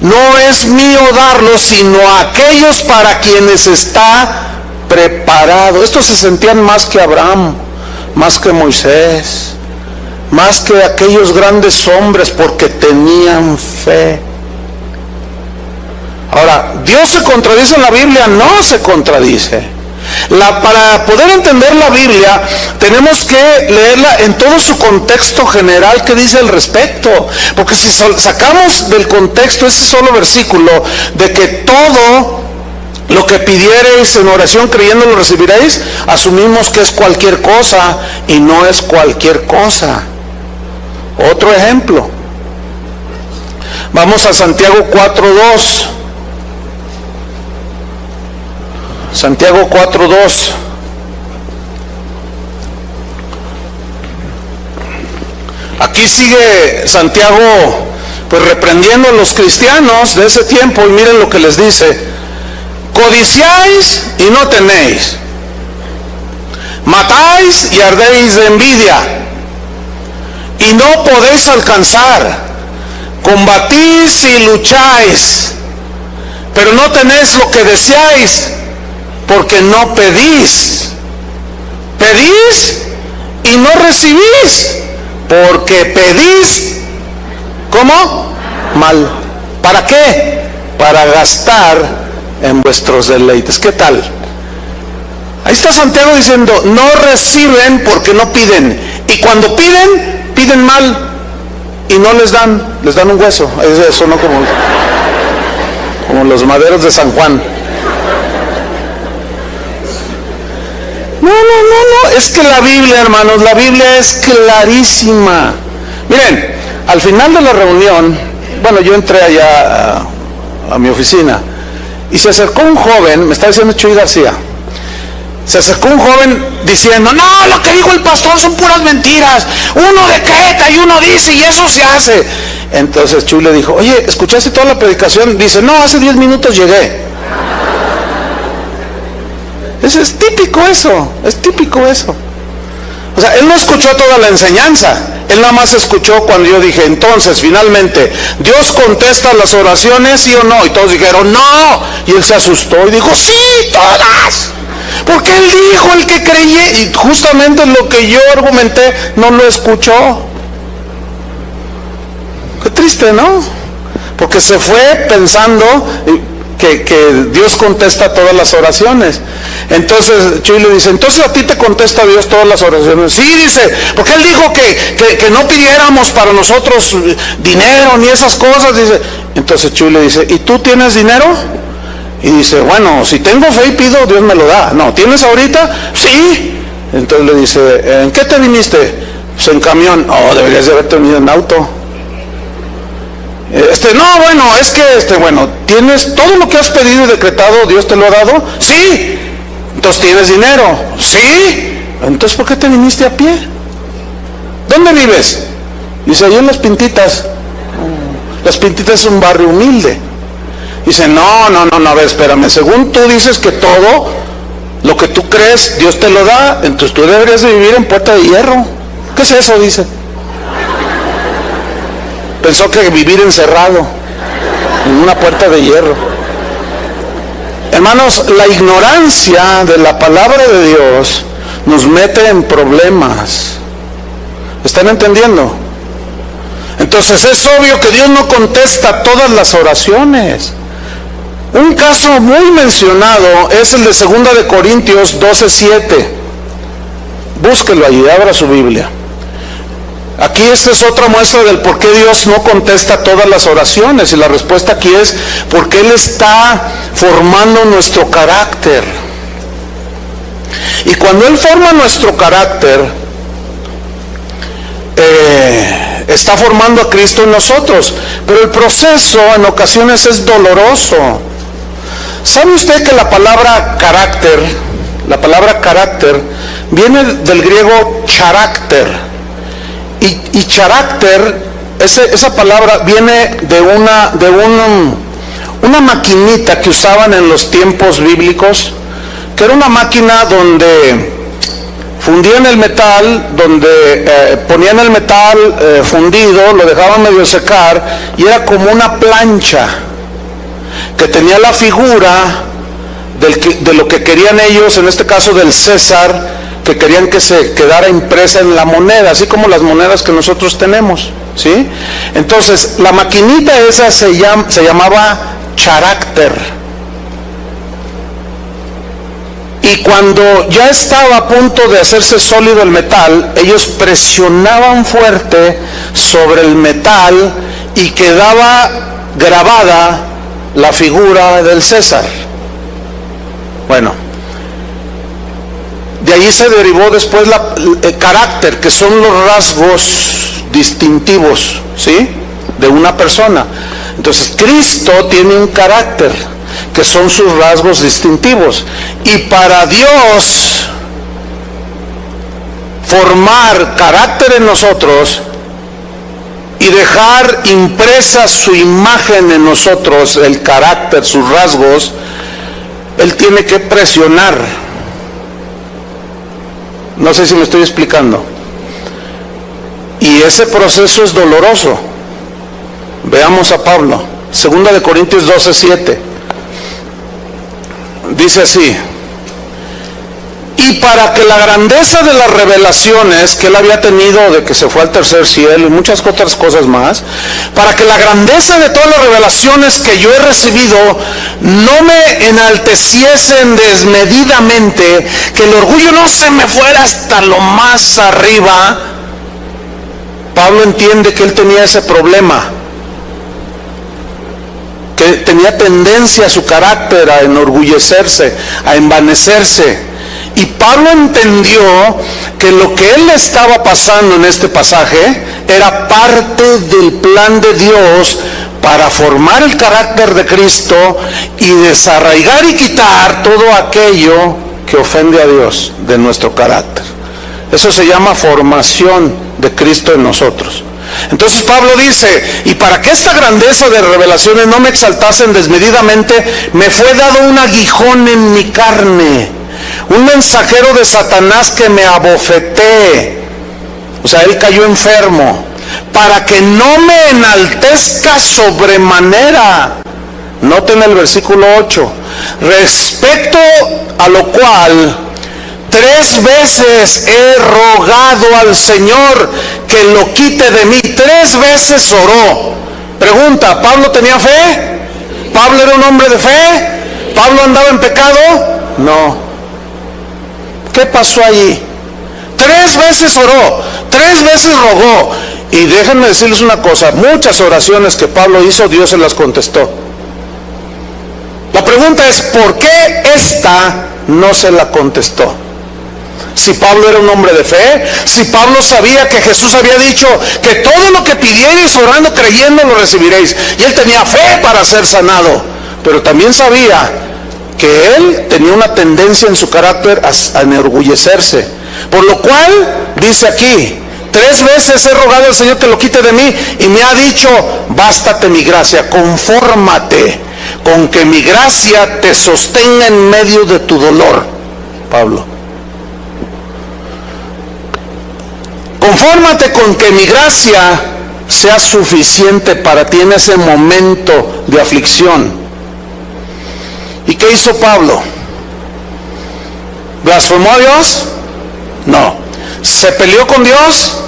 no es mío darlos, sino a aquellos para quienes está preparado. Estos se sentían más que Abraham, más que Moisés, más que aquellos grandes hombres, porque tenían fe. Ahora, ¿Dios se contradice en la Biblia? No se contradice. Para poder entender la Biblia, tenemos que leerla en todo su contexto general que dice al respecto. Porque si sacamos del contexto ese solo versículo de que todo lo que pidiereis en oración creyendo lo recibiréis, asumimos que es cualquier cosa, y no es cualquier cosa. Otro ejemplo, vamos a Santiago 4:2. Santiago 4:2. Aquí sigue Santiago pues reprendiendo a los cristianos de ese tiempo, y miren lo que les dice: codiciáis y no tenéis, matáis y ardéis de envidia, y no podéis alcanzar, combatís y lucháis, pero no tenéis lo que deseáis, porque no pedís. Pedís y no recibís, porque pedís, ¿cómo? Mal. ¿Para qué? Para gastar en vuestros deleites. ¿Qué tal? Ahí está Santiago diciendo: no reciben porque no piden, y cuando piden, piden mal, y no les dan un hueso. Eso no como... como los maderos de San Juan. No, es que la Biblia, hermanos, la Biblia es clarísima. Miren, al final de la reunión, bueno, yo entré allá a mi oficina y se acercó un joven, me está diciendo Chuy García, se acercó un joven diciendo, no, lo que dijo el pastor son puras mentiras, uno decreta y uno dice y eso se hace. Entonces Chuy le dijo, oye, ¿escuchaste toda la predicación? Dice, no, hace 10 minutos llegué. Es típico eso, es típico eso. O sea, él no escuchó toda la enseñanza, él nada más escuchó cuando yo dije, entonces, finalmente, ¿Dios contesta las oraciones, sí o no? Y todos dijeron, no. Y él se asustó y dijo, sí, todas. Porque él dijo, el que creyó, y justamente lo que yo argumenté, no lo escuchó. Qué triste, ¿no? Porque se fue pensando que Dios contesta todas las oraciones. Entonces Chuy le dice, entonces a ti te contesta Dios todas las oraciones. Sí, dice, porque él dijo que no pidiéramos para nosotros dinero ni esas cosas, dice. Entonces Chuy le dice, ¿y tú tienes dinero? Y dice, bueno, si tengo fe y pido, Dios me lo da. No, ¿tienes ahorita? Sí. Entonces le dice, ¿en qué te viniste? Pues en camión. Oh, deberías de haberte venido en auto. No, bueno, es que, bueno, ¿tienes todo lo que has pedido y decretado, Dios te lo ha dado? Sí. Entonces, ¿tienes dinero? Sí. Entonces, ¿por qué te viniste a pie? ¿Dónde vives? Dice, ahí en Las Pintitas. Las Pintitas es un barrio humilde. Dice, no, a ver, espérame, según tú dices que todo lo que tú crees, Dios te lo da, entonces tú deberías de vivir en Puerta de Hierro. ¿Qué es eso? Dice. Pensó que vivir encerrado en una puerta de hierro. Hermanos, la ignorancia de la palabra de Dios nos mete en problemas. ¿Están entendiendo? Entonces es obvio que Dios no contesta todas las oraciones. Un caso muy mencionado es el de 2 de Corintios 12:7. Búsquelo allí, abra su Biblia. Aquí esta es otra muestra del por qué Dios no contesta todas las oraciones, y la respuesta aquí es porque Él está formando nuestro carácter. Y cuando Él forma nuestro carácter, está formando a Cristo en nosotros, pero el proceso en ocasiones es doloroso. ¿Sabe usted que la palabra carácter viene del griego charácter? Y carácter, esa palabra viene de una maquinita que usaban en los tiempos bíblicos, que era una máquina donde fundían el metal, ponían el metal fundido, lo dejaban medio secar, y era como una plancha que tenía la figura de lo que querían ellos, en este caso del César, que querían que se quedara impresa en la moneda, así como las monedas que nosotros tenemos, ¿sí? Entonces, la maquinita esa se llamaba carácter. Y cuando ya estaba a punto de hacerse sólido el metal, ellos presionaban fuerte sobre el metal y quedaba grabada la figura del César. Bueno, de allí se derivó después el carácter, que son los rasgos distintivos, ¿sí?, de una persona. Entonces, Cristo tiene un carácter, que son sus rasgos distintivos. Y para Dios formar carácter en nosotros y dejar impresa su imagen en nosotros, el carácter, sus rasgos, Él tiene que presionar. No sé si me estoy explicando. Y ese proceso es doloroso. Veamos a Pablo, 2 de Corintios 12:7. Dice así: y para que la grandeza de las revelaciones que él había tenido, de que se fue al tercer cielo y muchas otras cosas más, para que la grandeza de todas las revelaciones que yo he recibido no me enalteciesen desmedidamente, que el orgullo no se me fuera hasta lo más arriba. Pablo entiende que él tenía ese problema, que tenía tendencia a su carácter a enorgullecerse, a envanecerse. Y Pablo entendió que lo que él estaba pasando en este pasaje era parte del plan de Dios para formar el carácter de Cristo y desarraigar y quitar todo aquello que ofende a Dios de nuestro carácter. Eso se llama formación de Cristo en nosotros. Entonces Pablo dice, y para que esta grandeza de revelaciones no me exaltasen desmedidamente, me fue dado un aguijón en mi carne, un mensajero de Satanás que me abofetee. O sea, él cayó enfermo, para que no me enaltezca sobremanera. Noten el versículo 8, respecto a lo cual 3 veces he rogado al Señor que lo quite de mí. 3 veces oró. Pregunta, ¿Pablo tenía fe? ¿Pablo era un hombre de fe? ¿Pablo andaba en pecado? No. ¿Qué pasó allí? 3 veces oró, 3 veces rogó. Y déjenme decirles una cosa, muchas oraciones que Pablo hizo, Dios se las contestó. La pregunta es, ¿por qué esta no se la contestó? Si Pablo era un hombre de fe, si Pablo sabía que Jesús había dicho que todo lo que pidierais orando, creyendo, lo recibiréis. Y él tenía fe para ser sanado, pero también sabía que él tenía una tendencia en su carácter a enorgullecerse. Por lo cual, dice aquí, 3 veces he rogado al Señor que lo quite de mí, y me ha dicho, bástate mi gracia, confórmate con que mi gracia te sostenga en medio de tu dolor. Pablo, confórmate con que mi gracia sea suficiente para ti en ese momento de aflicción. ¿Y qué hizo Pablo? ¿Blasfemó a Dios? No. ¿Se peleó con Dios?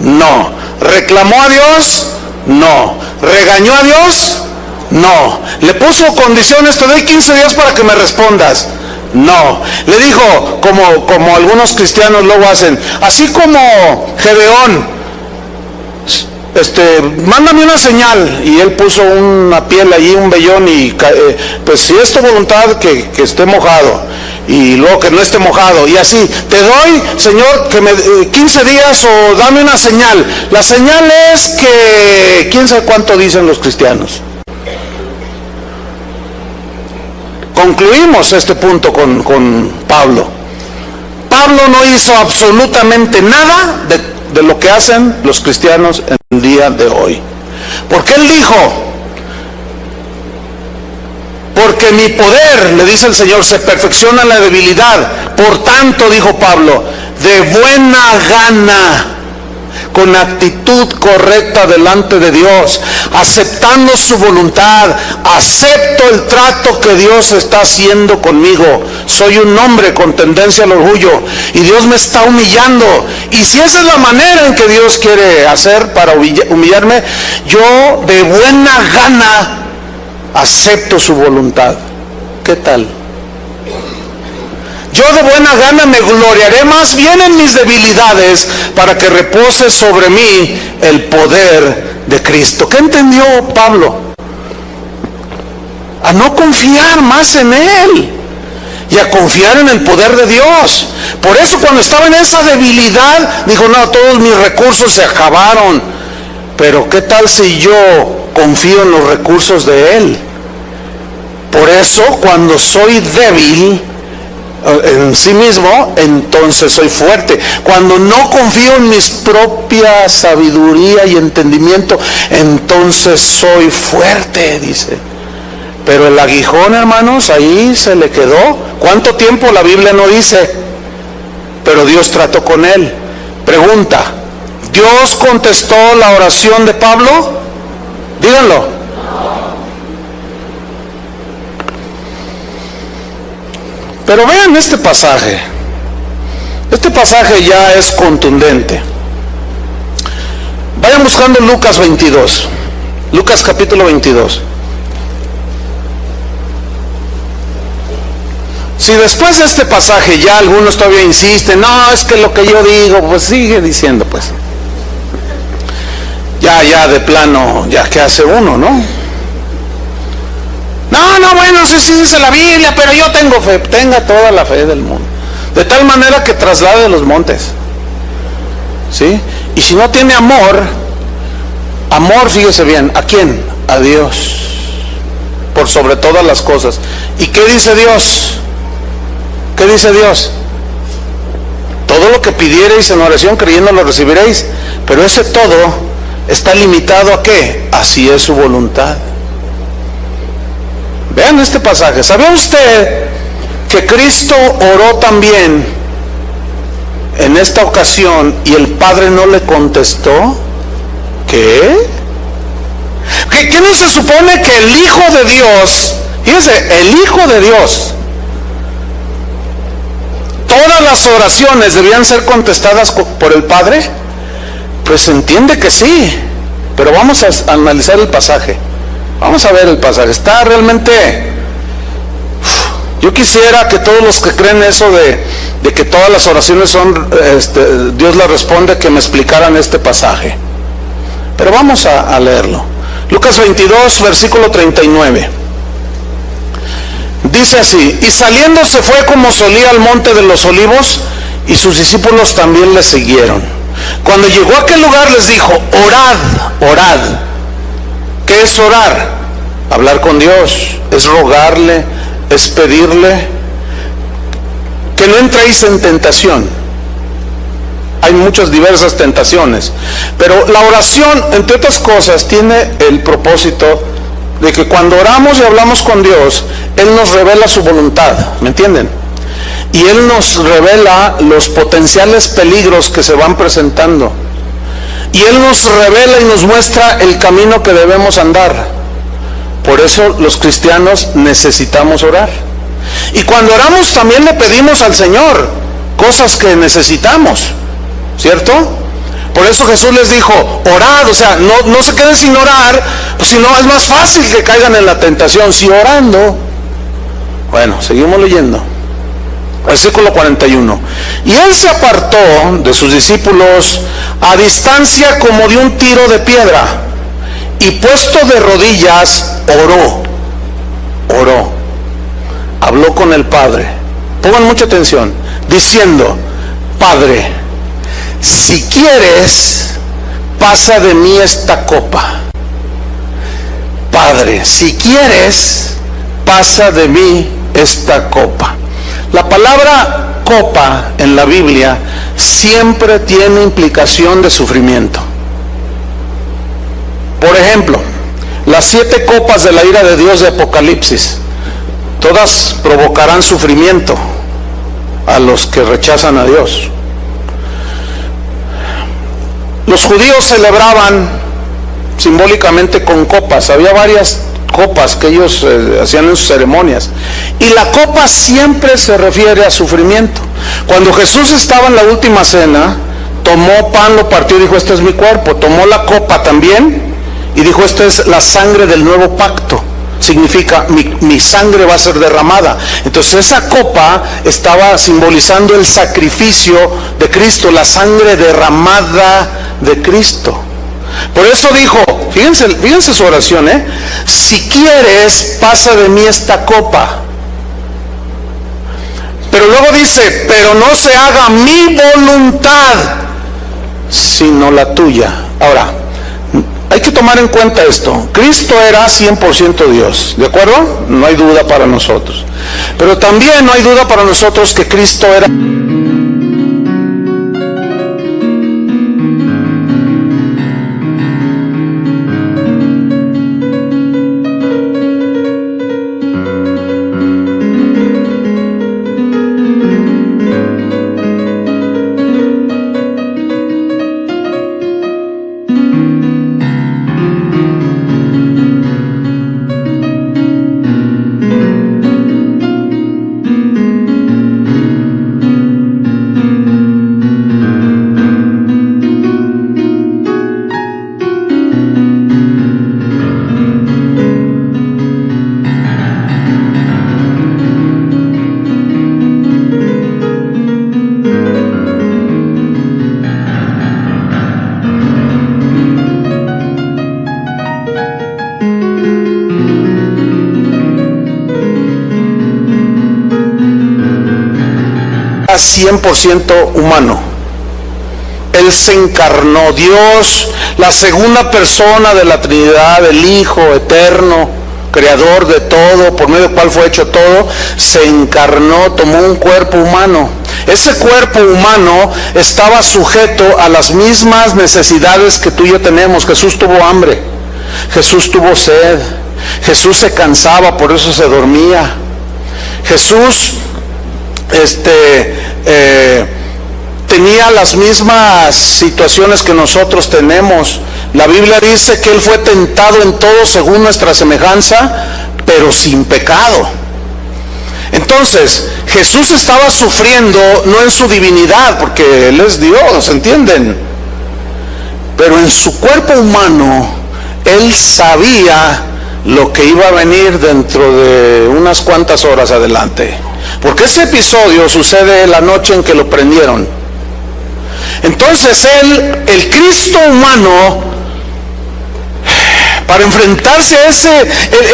No. ¿Reclamó a Dios? No. ¿Regañó a Dios? No. ¿Le puso condiciones? Te doy 15 días para que me respondas. No. Le dijo, como algunos cristianos luego hacen, así como Gedeón, mándame una señal, y él puso una piel allí, un vellón, y pues si es tu voluntad que esté mojado, y luego que no esté mojado, y así, te doy, Señor, que me 15 días, o dame una señal. La señal es que, quién sabe cuánto dicen los cristianos. Concluimos este punto con Pablo. Pablo no hizo absolutamente nada de lo que hacen los cristianos en el día de hoy. Porque él dijo, porque mi poder, le dice el Señor, se perfecciona en la debilidad. Por tanto, dijo Pablo, de buena gana, con actitud correcta delante de Dios, aceptando su voluntad, acepto el trato que Dios está haciendo conmigo. Soy un hombre con tendencia al orgullo y Dios me está humillando, y si esa es la manera en que Dios quiere hacer para humillarme, yo de buena gana acepto su voluntad. ¿Qué tal? Yo de buena gana me gloriaré más bien en mis debilidades, para que repose sobre mí el poder de Cristo. ¿Qué entendió Pablo? A no confiar más en Él y a confiar en el poder de Dios. Por eso cuando estaba en esa debilidad, dijo, no, todos mis recursos se acabaron. Pero ¿qué tal si yo confío en los recursos de Él? Por eso cuando soy débil en sí mismo, entonces soy fuerte. Cuando no confío en mis propia sabiduría y entendimiento, entonces soy fuerte, dice. Pero el aguijón, hermanos, ahí se le quedó. ¿Cuánto tiempo? La Biblia no dice, pero Dios trató con él. Pregunta, ¿Dios contestó la oración de Pablo? Díganlo. Pero vean este pasaje. Este pasaje ya es contundente. Vayan buscando Lucas 22. Lucas capítulo 22. Si después de este pasaje ya algunos todavía insisten, no, es que lo que yo digo, pues sigue diciendo, pues. Ya de plano, ya que hace uno, ¿no? No, bueno, sí dice la Biblia, pero yo tengo fe. Tenga toda la fe del mundo. De tal manera que traslade los montes. ¿Sí? Y si no tiene amor, fíjese bien, ¿a quién? A Dios. Por sobre todas las cosas. ¿Y qué dice Dios? ¿Qué dice Dios? Todo lo que pidiereis en oración creyendo lo recibiréis. Pero ese todo está limitado ¿a qué? Así es su voluntad. Vean este pasaje. ¿Sabía usted que Cristo oró también en esta ocasión y el Padre no le contestó? ¿Qué? ¿Qué no se supone que el Hijo de Dios, fíjense, el Hijo de Dios, todas las oraciones debían ser contestadas por el Padre? Pues se entiende que sí, pero vamos a analizar el pasaje. Vamos a ver el pasaje. Está realmente... Yo quisiera que todos los que creen eso de que todas las oraciones son, Dios las responde, que me explicaran este pasaje. Pero vamos a leerlo. Lucas 22, versículo 39. Dice así: y saliendo se fue como solía al monte de los olivos, y sus discípulos también le siguieron. Cuando llegó a aquel lugar les dijo: orad. ¿Qué es orar? Hablar con Dios, es rogarle, es pedirle que no entréis en tentación. Hay muchas diversas tentaciones, pero la oración, entre otras cosas, tiene el propósito de que cuando oramos y hablamos con Dios, Él nos revela su voluntad, ¿me entienden? Y Él nos revela los potenciales peligros que se van presentando. Y Él nos revela y nos muestra el camino que debemos andar. Por eso los cristianos necesitamos orar. Y cuando oramos también le pedimos al Señor cosas que necesitamos, ¿cierto? Por eso Jesús les dijo: orad, o sea, no se queden sin orar, pues si no es más fácil que caigan en la tentación, si orando. Bueno, seguimos leyendo. Versículo 41. Y Él se apartó de sus discípulos a distancia como de un tiro de piedra, y puesto de rodillas oró, habló con el Padre. Pongan mucha atención, diciendo: Padre, si quieres, pasa de mí esta copa. Padre, si quieres, pasa de mí esta copa. La palabra copa en la Biblia siempre tiene implicación de sufrimiento. Por ejemplo, las 7 copas de la ira de Dios de Apocalipsis, todas provocarán sufrimiento a los que rechazan a Dios. Los judíos celebraban simbólicamente con copas. Había varias copas que ellos hacían en sus ceremonias, y la copa siempre se refiere a sufrimiento. Cuando Jesús estaba en la última cena, tomó pan, lo partió y dijo: este es mi cuerpo. Tomó la copa también y dijo: esta es la sangre del nuevo pacto. Significa mi sangre va a ser derramada. Entonces esa copa estaba simbolizando el sacrificio de Cristo, la sangre derramada de Cristo. Por eso dijo, fíjense su oración, si quieres, pasa de mí esta copa. Pero luego dice: pero no se haga mi voluntad, sino la tuya. Ahora, hay que tomar en cuenta esto. Cristo era 100% Dios, ¿de acuerdo? No hay duda para nosotros. Pero también no hay duda para nosotros que Cristo era... era 100% humano. Él se encarnó. Dios, la segunda persona de la Trinidad, el Hijo eterno, creador de todo, por medio del cual fue hecho todo, se encarnó, tomó un cuerpo humano. Ese cuerpo humano estaba sujeto a las mismas necesidades que tú y yo tenemos. Jesús tuvo hambre, Jesús tuvo sed, Jesús se cansaba, por eso se dormía. Jesús tenía las mismas situaciones que nosotros tenemos. La Biblia dice que Él fue tentado en todo según nuestra semejanza, pero sin pecado. Entonces, Jesús estaba sufriendo no en su divinidad, porque Él es Dios, ¿entienden? Pero en su cuerpo humano, Él sabía lo que iba a venir dentro de unas cuantas horas adelante. Porque ese episodio sucede la noche en que lo prendieron. Entonces Él, el Cristo humano, para enfrentarse a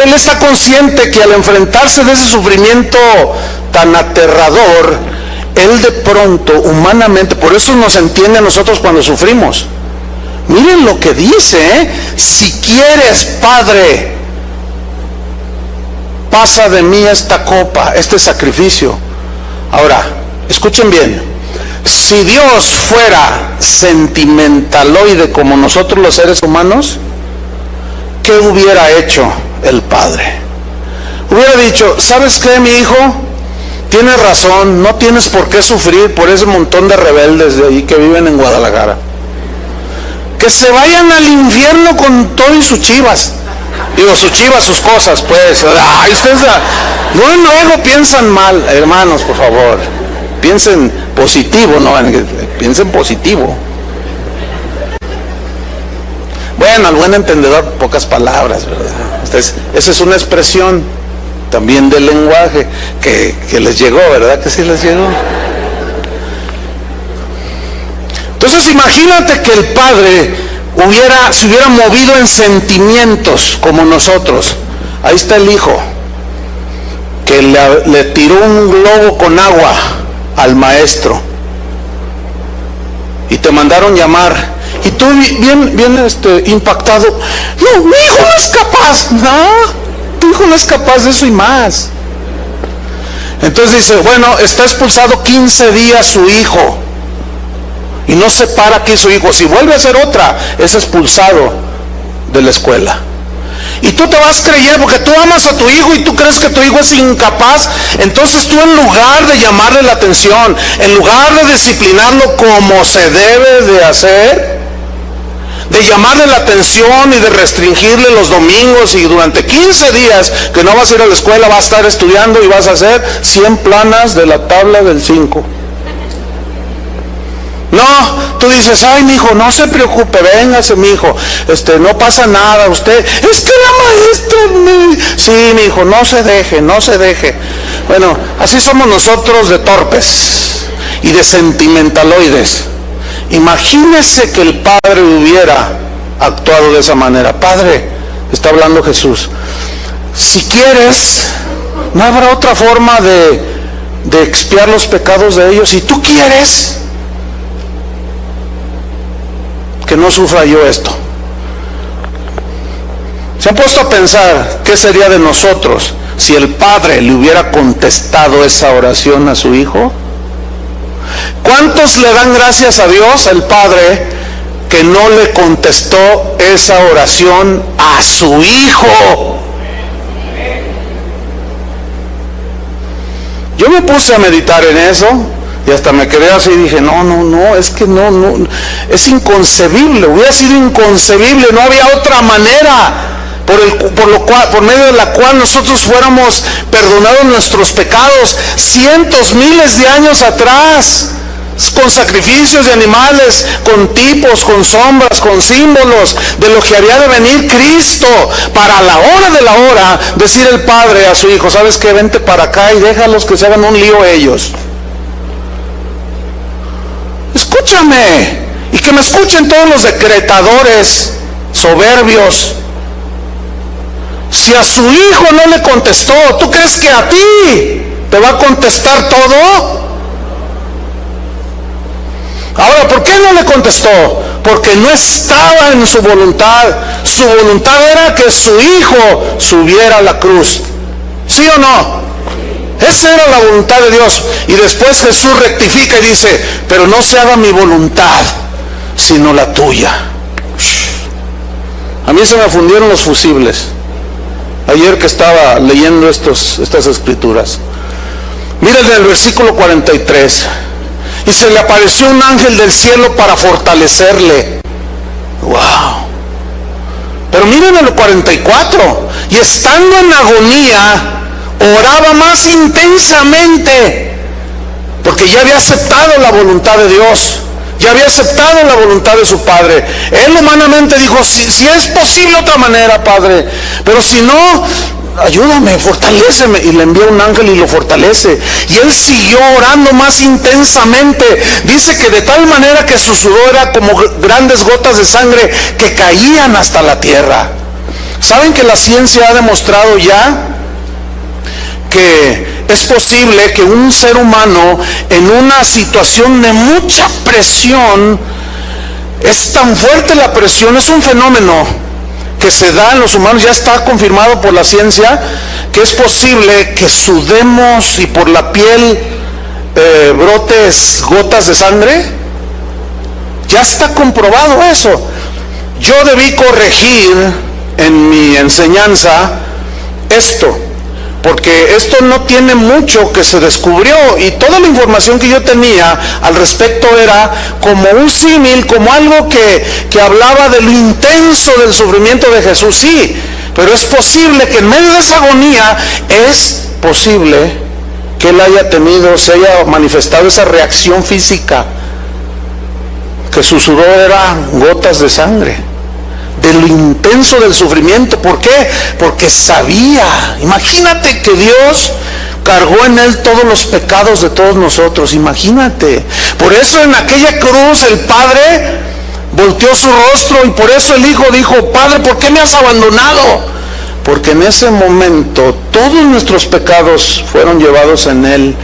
Él está consciente que al enfrentarse de ese sufrimiento tan aterrador, Él de pronto, humanamente, por eso nos entiende a nosotros cuando sufrimos. Miren lo que dice, si quieres, Padre, pasa de mí esta copa, este sacrificio. Ahora, escuchen bien, si Dios fuera sentimentaloide como nosotros los seres humanos, ¿qué hubiera hecho el Padre? Hubiera dicho, ¿sabes qué, mi hijo? Tienes razón, no tienes por qué sufrir por ese montón de rebeldes de ahí que viven en Guadalajara. Que se vayan al infierno con todo y sus chivas. Digo, sus chivas, sus cosas, pues. Ay, ustedes luego piensan mal, hermanos, por favor. Piensen positivo, no, piensen positivo. Bueno, al buen entendedor, pocas palabras, ¿verdad? Entonces, esa es una expresión también del lenguaje que les llegó, ¿verdad? Que sí les llegó. Entonces, imagínate que el Padre se hubiera movido en sentimientos como nosotros. Ahí está el Hijo, que le tiró un globo con agua al maestro y te mandaron llamar y tú bien impactado, no, mi hijo no es capaz. No, tu hijo no es capaz de eso y más. Entonces dice, bueno, está expulsado 15 días su hijo y no se para aquí su hijo. Si vuelve a hacer otra, es expulsado de la escuela. Y tú te vas creyendo, porque tú amas a tu hijo y tú crees que tu hijo es incapaz. Entonces tú, en lugar de llamarle la atención, en lugar de disciplinarlo como se debe de hacer, de llamarle la atención y de restringirle los domingos, y durante 15 días que no vas a ir a la escuela, vas a estar estudiando y vas a hacer 100 planas de la tabla del 5. No, tú dices, ay, mi hijo, no se preocupe, véngase, mi hijo, no pasa nada, usted, es que la maestra sí, mi hijo, no se deje. Bueno, así somos nosotros de torpes y de sentimentaloides. Imagínese que el Padre hubiera actuado de esa manera. Padre, está hablando Jesús, si quieres, no habrá otra forma de expiar los pecados de ellos. Si tú quieres que no sufra yo esto. ¿Se han puesto a pensar qué sería de nosotros si el Padre le hubiera contestado esa oración a su Hijo? ¿Cuántos le dan gracias a Dios, el Padre, que no le contestó esa oración a su Hijo? Yo me puse a meditar en eso y hasta me quedé así y dije, no, es que no, es inconcebible, hubiera sido inconcebible, no había otra manera por medio de la cual nosotros fuéramos perdonados nuestros pecados cientos, miles de años atrás, con sacrificios de animales, con tipos, con sombras, con símbolos de lo que había de venir Cristo, para la hora de la hora decir el Padre a su Hijo, ¿sabes qué? Vente para acá y déjalos que se hagan un lío ellos. Escúchame, y que me escuchen todos los decretadores soberbios. Si a su Hijo no le contestó, ¿tú crees que a ti te va a contestar todo? Ahora, ¿por qué no le contestó? Porque no estaba en su voluntad. Su voluntad era que su hijo subiera a la cruz. ¿Sí o no? Esa era la voluntad de Dios. Y después Jesús rectifica y dice, pero no se haga mi voluntad, sino la tuya. A mí se me fundieron los fusibles ayer que estaba leyendo estas escrituras. Miren el versículo 43. Y se le apareció un ángel del cielo para fortalecerle. Wow. Pero miren el 44. Y estando en agonía, oraba más intensamente, porque ya había aceptado la voluntad de Dios, ya había aceptado la voluntad de su Padre. Él humanamente dijo, si es posible otra manera, Padre, pero si no, ayúdame, fortaléceme. Y le envía un ángel y lo fortalece. Y él siguió orando más intensamente. Dice que de tal manera que su sudor era como grandes gotas de sangre que caían hasta la tierra. ¿Saben que la ciencia ha demostrado ya que es posible que un ser humano en una situación de mucha presión, es tan fuerte la presión, es un fenómeno que se da en los humanos, ya está confirmado por la ciencia, que es posible que sudemos y por la piel brotes gotas de sangre? Ya está comprobado eso. Yo debí corregir en mi enseñanza esto, porque esto no tiene mucho que se descubrió, y toda la información que yo tenía al respecto era como un símil, como algo que hablaba de lo intenso del sufrimiento de Jesús. Sí, pero es posible que en medio de esa agonía, es posible que él se haya manifestado esa reacción física, que su sudor era gotas de sangre, de lo intenso del sufrimiento. ¿Por qué? Porque sabía. Imagínate que Dios cargó en él todos los pecados de todos nosotros. Imagínate. Por eso en aquella cruz el Padre volteó su rostro, y por eso el Hijo dijo, Padre, ¿por qué me has abandonado? Porque en ese momento todos nuestros pecados fueron llevados en él,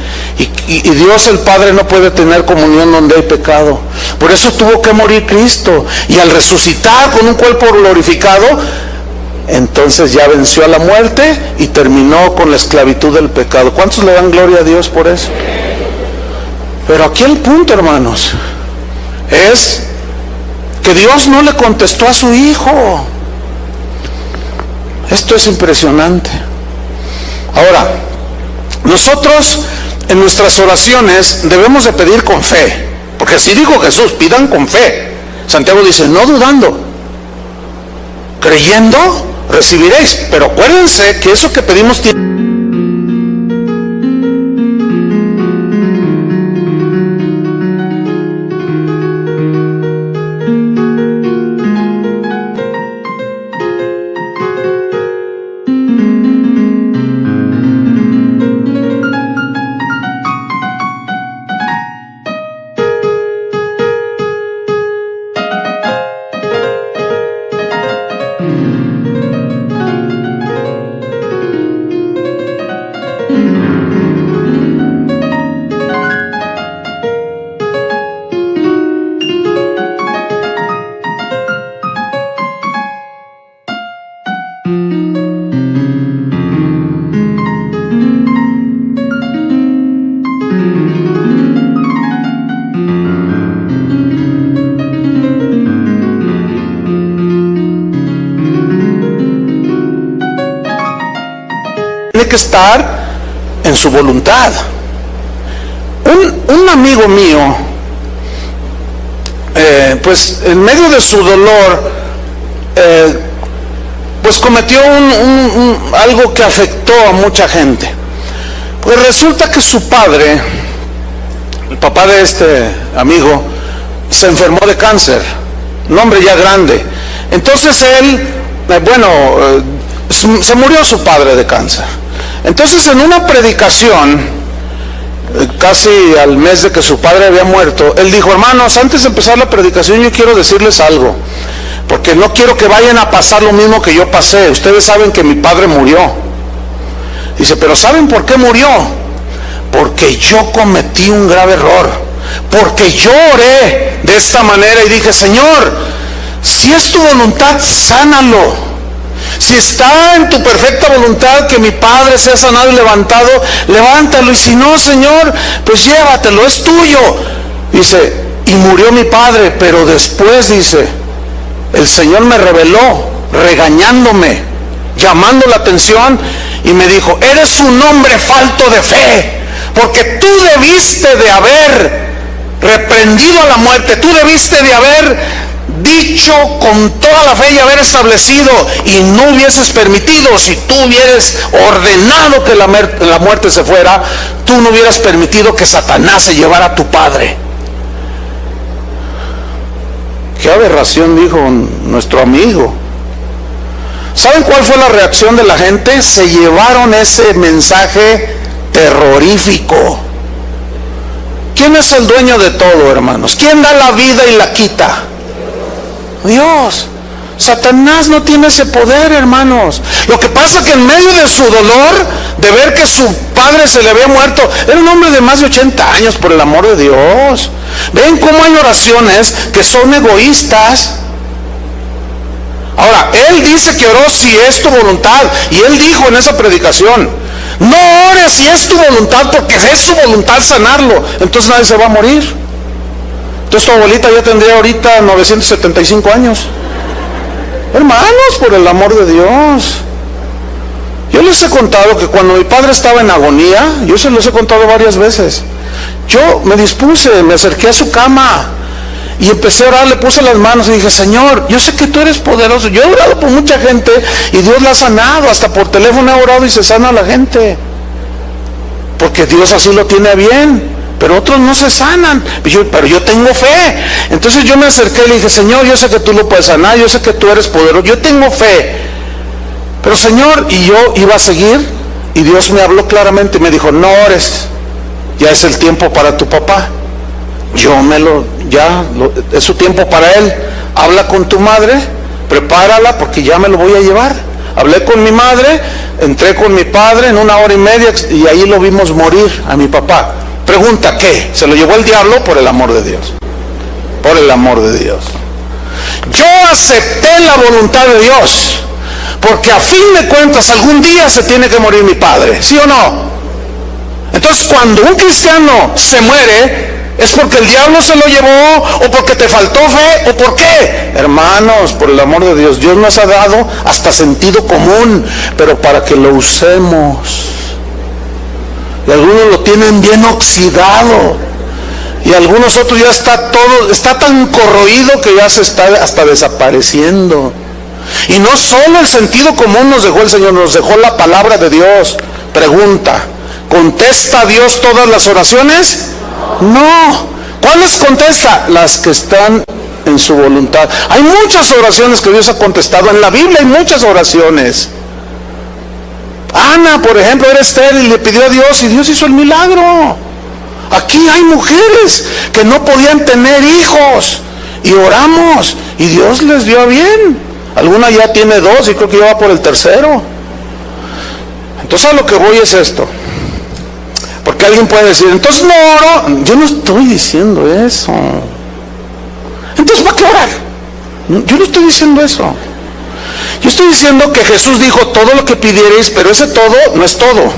y Dios el Padre no puede tener comunión donde hay pecado. Por eso tuvo que morir Cristo, y al resucitar con un cuerpo glorificado, entonces ya venció a la muerte y terminó con la esclavitud del pecado. ¿Cuántos le dan gloria a Dios por eso? Pero aquí el punto, hermanos, es que Dios no le contestó a su Hijo. Esto es impresionante. Ahora, nosotros en nuestras oraciones debemos de pedir con fe, porque así dijo Jesús, pidan con fe. Santiago dice, no dudando, creyendo recibiréis. Pero acuérdense que eso que pedimos tiene que estar en su voluntad. Un amigo mío, pues en medio de su dolor, pues cometió algo que afectó a mucha gente. Pues resulta que su padre, el papá de este amigo, se enfermó de cáncer, un hombre ya grande. Entonces él, se murió su padre de cáncer. Entonces en una predicación, casi al mes de que su padre había muerto, él dijo, hermanos, antes de empezar la predicación yo quiero decirles algo, porque no quiero que vayan a pasar lo mismo que yo pasé. Ustedes saben que mi padre murió. Dice, pero ¿saben por qué murió? Porque yo cometí un grave error. porque yo oré de esta manera y dije, Señor, si es tu voluntad, sánalo. Si está en tu perfecta voluntad que mi padre sea sanado y levantado, levántalo. Y si no, Señor, pues llévatelo, es tuyo. Dice, y murió mi padre, pero después, dice, el Señor me reveló, regañándome, llamando la atención, y me dijo, eres un hombre falto de fe, porque tú debiste de haber reprendido a la muerte, tú debiste de haber dicho con toda la fe y haber establecido, y no hubieses permitido. Si tú hubieras ordenado que la muerte se fuera, tú no hubieras permitido que Satanás se llevara a tu padre. Qué aberración, dijo nuestro amigo. ¿Saben cuál fue la reacción de la gente? Se llevaron ese mensaje terrorífico. ¿Quién es el dueño de todo, hermanos? ¿Quién da la vida y la quita? Dios. Satanás no tiene ese poder, hermanos. Lo que pasa es que en medio de su dolor, de ver que su padre se le había muerto, era un hombre de más de 80 años, por el amor de Dios. Ven cómo hay oraciones que son egoístas. Ahora, él dice que oró si es tu voluntad, y él dijo en esa predicación, no ores si es tu voluntad, porque es su voluntad sanarlo, entonces nadie se va a morir. Entonces tu abuelita ya tendría ahorita 975 años. Hermanos, por el amor de Dios. Yo les he contado que cuando mi padre estaba en agonía, yo se los he contado varias veces, yo me dispuse, me acerqué a su cama y empecé a orar, le puse las manos y dije, Señor, yo sé que tú eres poderoso. Yo he orado por mucha gente y Dios la ha sanado, hasta por teléfono he orado y se sana a la gente, porque Dios así lo tiene bien. Pero otros no se sanan, pero yo tengo fe. Entonces yo me acerqué y le dije, Señor, yo sé que tú lo puedes sanar, yo sé que tú eres poderoso, yo tengo fe. Pero Señor, y yo iba a seguir, y Dios me habló claramente y me dijo, no ores, ya es el tiempo para tu papá. Es su tiempo para él. Habla con tu madre, prepárala, porque ya me lo voy a llevar. Hablé con mi madre, entré con mi padre en 1 hora y media, y ahí lo vimos morir a mi papá. Pregunta, ¿qué? ¿Se lo llevó el diablo? Por el amor de Dios. Por el amor de Dios. Yo acepté la voluntad de Dios, porque a fin de cuentas algún día se tiene que morir mi padre, ¿sí o no? Entonces cuando un cristiano se muere, ¿es porque el diablo se lo llevó, o porque te faltó fe, o por qué? Hermanos, por el amor de Dios, Dios nos ha dado hasta sentido común, pero para que lo usemos. Y algunos lo tienen bien oxidado, y algunos otros ya está tan corroído que ya se está hasta desapareciendo. Y no solo el sentido común nos dejó el Señor, nos dejó la palabra de Dios. Pregunta, ¿contesta Dios todas las oraciones? No. ¿Cuáles contesta? Las que están en su voluntad. Hay muchas oraciones que Dios ha contestado. En la Biblia hay muchas oraciones. Ana, por ejemplo, era estéril y le pidió a Dios y Dios hizo el milagro. Aquí hay mujeres que no podían tener hijos y oramos y Dios les dio bien. Alguna ya tiene 2 y creo que ya va por el 3. Entonces a lo que voy es esto. Porque alguien puede decir, entonces no oro. Yo no estoy diciendo eso. Entonces ¿para qué orar? Yo no estoy diciendo eso. Yo estoy diciendo que Jesús dijo todo lo que pidierais, pero ese todo no es todo.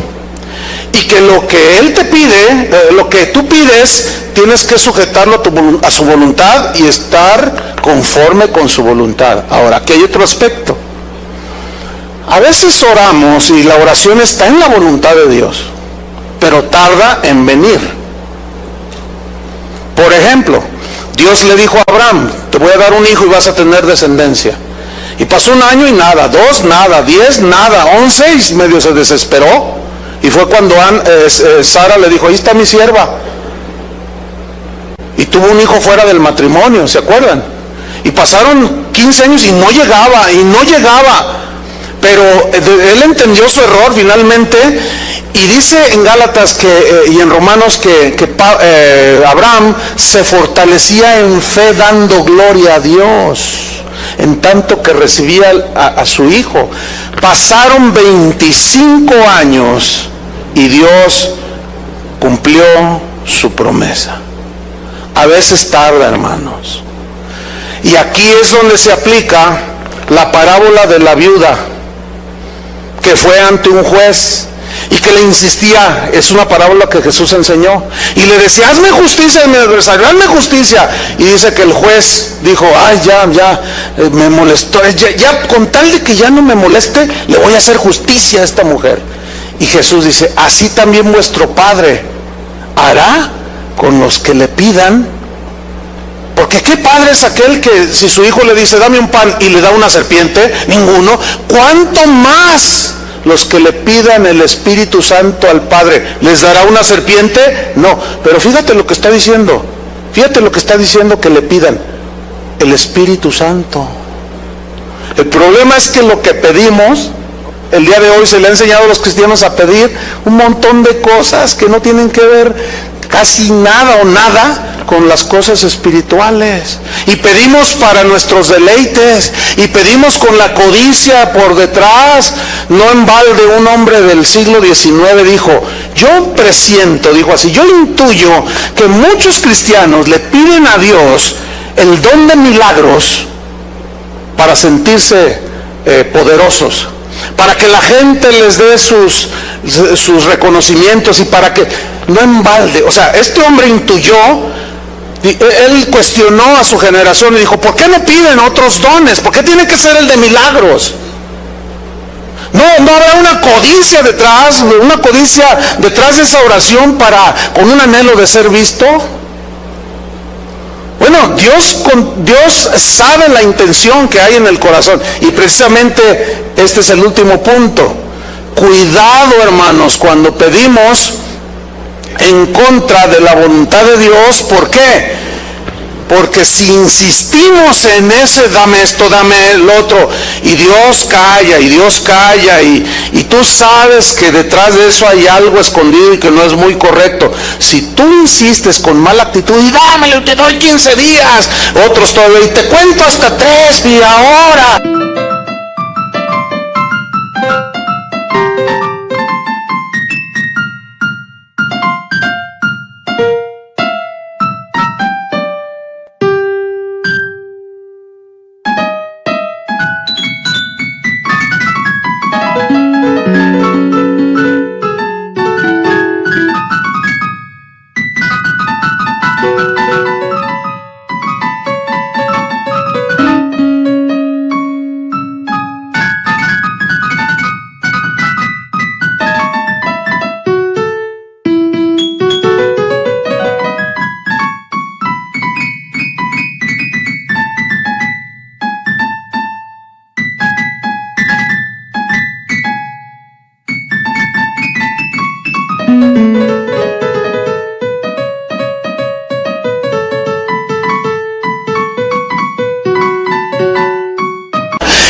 Y que lo que Él te pide, lo que tú pides, tienes que sujetarlo a su voluntad y estar conforme con su voluntad. Ahora, aquí hay otro aspecto. A veces oramos y la oración está en la voluntad de Dios, pero tarda en venir. Por ejemplo, Dios le dijo a Abraham, te voy a dar un hijo y vas a tener descendencia. Y pasó 1 año y nada, 2 nada, 10 nada, 11 y medio se desesperó. Y fue cuando Sara le dijo, ahí está mi sierva. Y tuvo un hijo fuera del matrimonio, ¿se acuerdan? Y pasaron 15 años y no llegaba. Pero él entendió su error finalmente. Y dice en Gálatas y en Romanos que Abraham se fortalecía en fe dando gloria a Dios, en tanto que recibía a su hijo. Pasaron 25 años y Dios cumplió su promesa. a veces tarda, hermanos. Y aquí es donde se aplica la parábola de la viuda que fue ante un juez y que le insistía. Es una parábola que Jesús enseñó y le decía: hazme justicia de mi adversario, hazme justicia. Y dice que el juez dijo: ay, ya me molestó, ya con tal de que ya no me moleste, le voy a hacer justicia a esta mujer. Y Jesús dice: así también vuestro Padre hará con los que le pidan. Porque ¿qué padre es aquel que si su hijo le dice: dame un pan, y le da una serpiente? Ninguno. ¿Cuánto más los que le pidan el Espíritu Santo al Padre, les dará una serpiente? No. Pero fíjate lo que está diciendo. Fíjate lo que está diciendo que le pidan: el Espíritu Santo. El problema es que lo que pedimos, el día de hoy se le ha enseñado a los cristianos a pedir un montón de cosas que no tienen que ver casi nada o nada con las cosas espirituales. Y pedimos para nuestros deleites, y pedimos con la codicia por detrás. No en balde un hombre del siglo XIX dijo: yo presiento, dijo así, yo intuyo que muchos cristianos le piden a Dios el don de milagros para sentirse poderosos, para que la gente les dé sus reconocimientos, y para que, no en balde, o sea, este hombre intuyó, él cuestionó a su generación y dijo: ¿por qué no piden otros dones? ¿Por qué tiene que ser el de milagros? No habrá una codicia detrás de esa oración con un anhelo de ser visto. Bueno, Dios sabe la intención que hay en el corazón, y precisamente este es el último punto. Cuidado, hermanos, cuando pedimos en contra de la voluntad de Dios. ¿Por qué? Porque si insistimos en ese dame esto, dame el otro, y Dios calla, y tú sabes que detrás de eso hay algo escondido y que no es muy correcto. Si tú insistes con mala actitud y dámelo, te doy 15 días, otros todavía, y te cuento hasta 3, y ahora.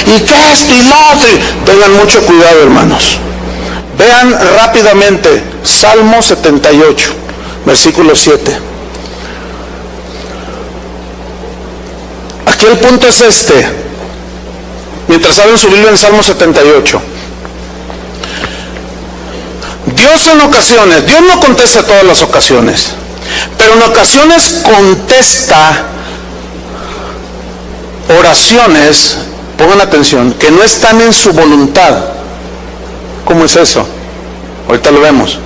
Y que esto y lo otro. Tengan mucho cuidado, hermanos. Vean rápidamente Salmo 78, versículo 7. Aquí el punto es este. Mientras abren su Biblia en Salmo 78. Dios en ocasiones, Dios no contesta todas las ocasiones, pero en ocasiones contesta oraciones, pongan atención, que no están en su voluntad. ¿Cómo es eso? Ahorita lo vemos.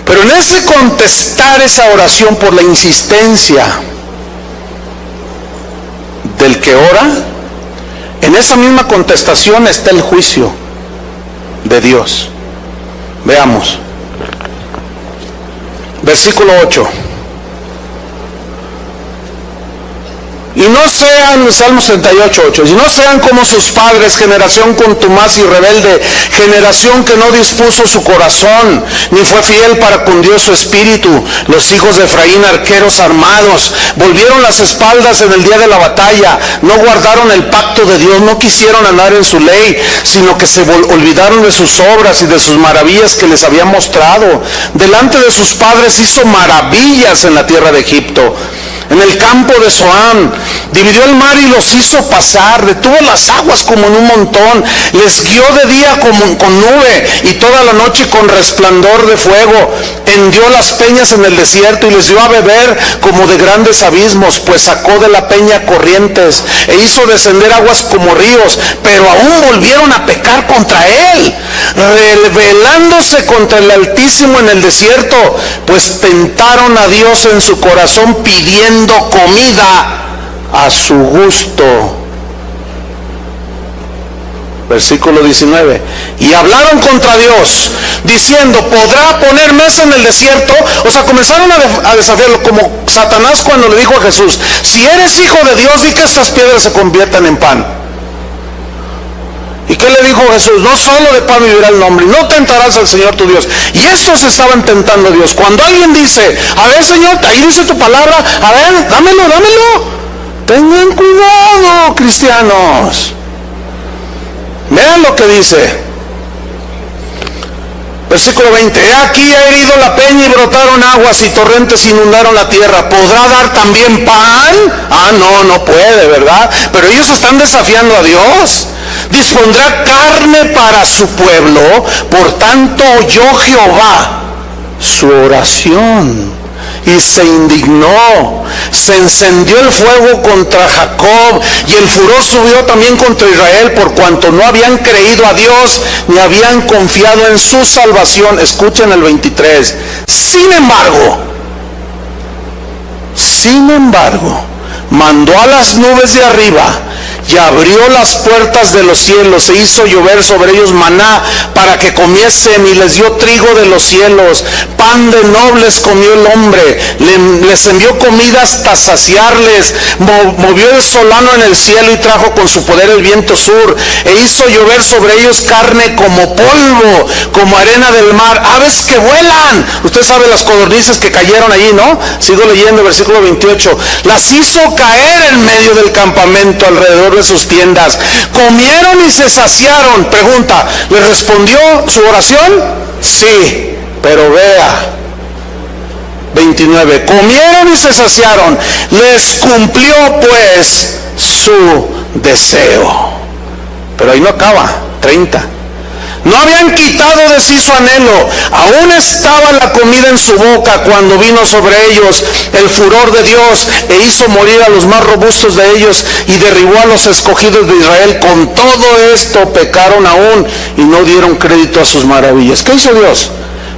Pero en ese contestar esa oración por la insistencia del que ora, en esa misma contestación está el juicio de Dios. Veamos. Versículo 8. Y no sean, Salmo 78:8, y no sean como sus padres, generación contumaz y rebelde, generación que no dispuso su corazón, ni fue fiel para con Dios su espíritu. Los hijos de Efraín, arqueros armados, volvieron las espaldas en el día de la batalla, no guardaron el pacto de Dios, no quisieron andar en su ley, sino que se olvidaron de sus obras y de sus maravillas que les había mostrado. Delante de sus padres hizo maravillas en la tierra de Egipto. En el campo de Zoán, dividió el mar y los hizo pasar, detuvo las aguas como en un montón, les guió de día como con nube y toda la noche con resplandor de fuego. hendió las peñas en el desierto y les dio a beber como de grandes abismos, pues sacó de la peña corrientes e hizo descender aguas como ríos, pero aún volvieron a pecar contra él, rebelándose contra el Altísimo en el desierto, pues tentaron a Dios en su corazón pidiendo comida a su gusto. Versículo 19. Y hablaron contra Dios, diciendo: ¿podrá poner mesa en el desierto? O sea, comenzaron a desafiarlo, como Satanás cuando le dijo a Jesús: si eres hijo de Dios, di que estas piedras se conviertan en pan. ¿Y qué le dijo Jesús? No solo de pan vivirá el hombre, no tentarás al Señor tu Dios. Y estos estaban tentando a Dios. Cuando alguien dice: a ver, Señor, ahí dice tu palabra, a ver, dámelo. Tengan cuidado, cristianos. Vean lo que dice. Versículo 20. He aquí ha herido la peña y brotaron aguas y torrentes inundaron la tierra. ¿Podrá dar también pan? No puede, ¿verdad? Pero ellos están desafiando a Dios. Dispondrá carne para su pueblo. Por tanto oyó Jehová su oración y se indignó, se encendió el fuego contra Jacob, y el furor subió también contra Israel, por cuanto no habían creído a Dios, ni habían confiado en su salvación. Escuchen el 23. Sin embargo, mandó a las nubes de arriba, y abrió las puertas de los cielos, e hizo llover sobre ellos maná para que comiesen, y les dio trigo de los cielos, pan de nobles comió el hombre, les envió comida hasta saciarles, movió el solano en el cielo y trajo con su poder el viento sur, e hizo llover sobre ellos carne como polvo, como arena del mar, aves que vuelan. Usted sabe las codornices que cayeron allí, ¿no? Sigo leyendo, versículo 28. Las hizo caer en medio del campamento, alrededor de sus tiendas. Comieron y se saciaron. Pregunta: ¿le respondió su oración? Sí, pero vea 29. Comieron y se saciaron, les cumplió pues su deseo. Pero ahí no acaba. 30. No habían quitado de sí su anhelo, aún estaba la comida en su boca cuando vino sobre ellos el furor de Dios, e hizo morir a los más robustos de ellos y derribó a los escogidos de Israel. Con todo esto pecaron aún y no dieron crédito a sus maravillas. ¿Qué hizo Dios?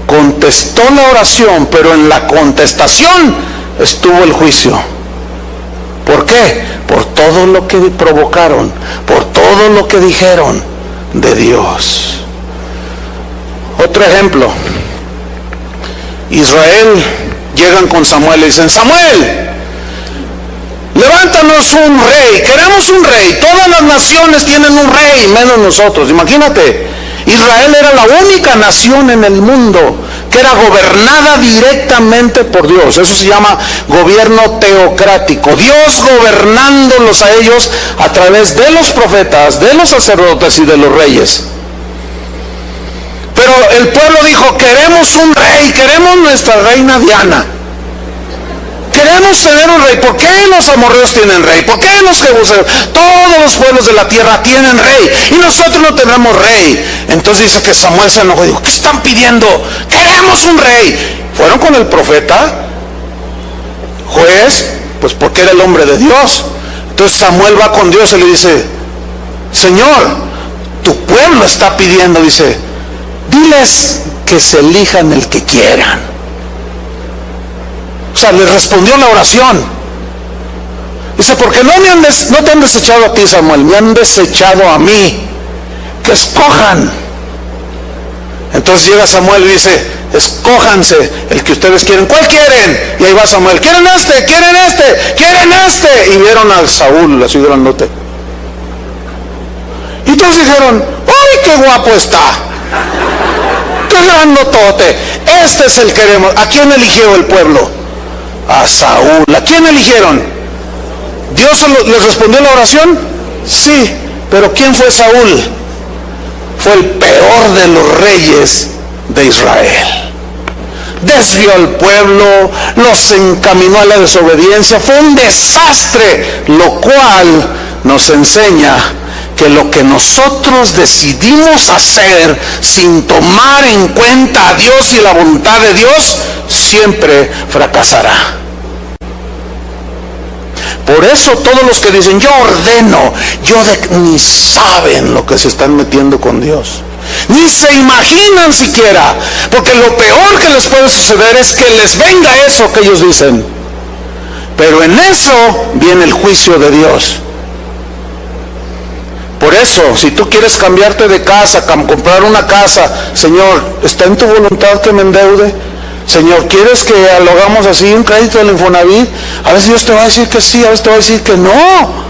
Contestó la oración, pero en la contestación estuvo el juicio. ¿Por qué? Por todo lo que provocaron, por todo lo que dijeron de Dios. Otro ejemplo: Israel, llegan con Samuel y dicen: Samuel, levántanos un rey, queremos un rey. Todas las naciones tienen un rey, menos nosotros. Imagínate, Israel era la única nación en el mundo que era gobernada directamente por Dios. Eso se llama gobierno teocrático. Dios gobernándolos a ellos a través de los profetas, de los sacerdotes y de los reyes. Pero el pueblo dijo: queremos un rey, queremos nuestra reina Diana, queremos tener un rey. ¿Por qué los amorreos tienen rey? ¿Por qué los jebuseos? Todos los pueblos de la tierra tienen rey y nosotros no tenemos rey. Entonces dice que Samuel se enojó y dijo: ¿qué están pidiendo? Queremos un rey. Fueron con el profeta juez, pues porque era el hombre de Dios. Entonces Samuel va con Dios y le dice: Señor, tu pueblo está pidiendo, dice, diles que se elijan el que quieran. O sea, le respondió la oración. Dice: porque no te han desechado a ti, Samuel, me han desechado a mí. Que escojan. Entonces llega Samuel y dice: escójanse el que ustedes quieren. ¿Cuál quieren? Y ahí va Samuel: quieren este, quieren este, quieren este. Y vieron a Saúl, así grandote. Y todos dijeron: ¡ay, qué guapo está! ¡Qué grandotote! Este es el que queremos. ¿A quién eligió el pueblo? A Saúl. ¿A quién eligieron? ¿Dios les respondió la oración? Sí, pero ¿quién fue Saúl? Fue el peor de los reyes de Israel. Desvió al pueblo, los encaminó a la desobediencia. Fue un desastre, lo cual nos enseña que lo que nosotros decidimos hacer sin tomar en cuenta a Dios y la voluntad de Dios, siempre fracasará. Por eso todos los que dicen yo ordeno, ni saben lo que se están metiendo con Dios. Ni se imaginan siquiera, porque lo peor que les puede suceder es que les venga eso que ellos dicen. Pero en eso viene el juicio de Dios. Por eso, si tú quieres cambiarte de casa, comprar una casa, Señor, ¿está en tu voluntad que me endeude? Señor, ¿quieres que lo hagamos así, un crédito del Infonavit? A veces Dios te va a decir que sí, a veces te va a decir que no.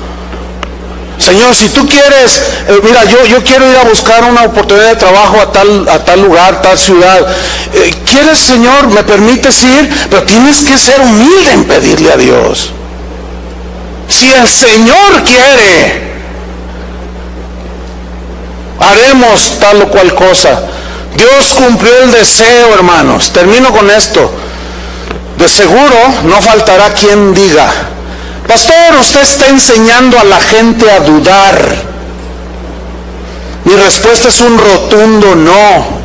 Señor, si tú quieres, mira, yo quiero ir a buscar una oportunidad de trabajo a tal lugar, tal ciudad. ¿Quieres, Señor? ¿Me permites ir? Pero tienes que ser humilde en pedirle a Dios. Si el Señor quiere, haremos tal o cual cosa. Dios cumplió el deseo, hermanos. Termino con esto. De seguro no faltará quien diga: pastor, usted está enseñando a la gente a dudar. Mi respuesta es un rotundo no.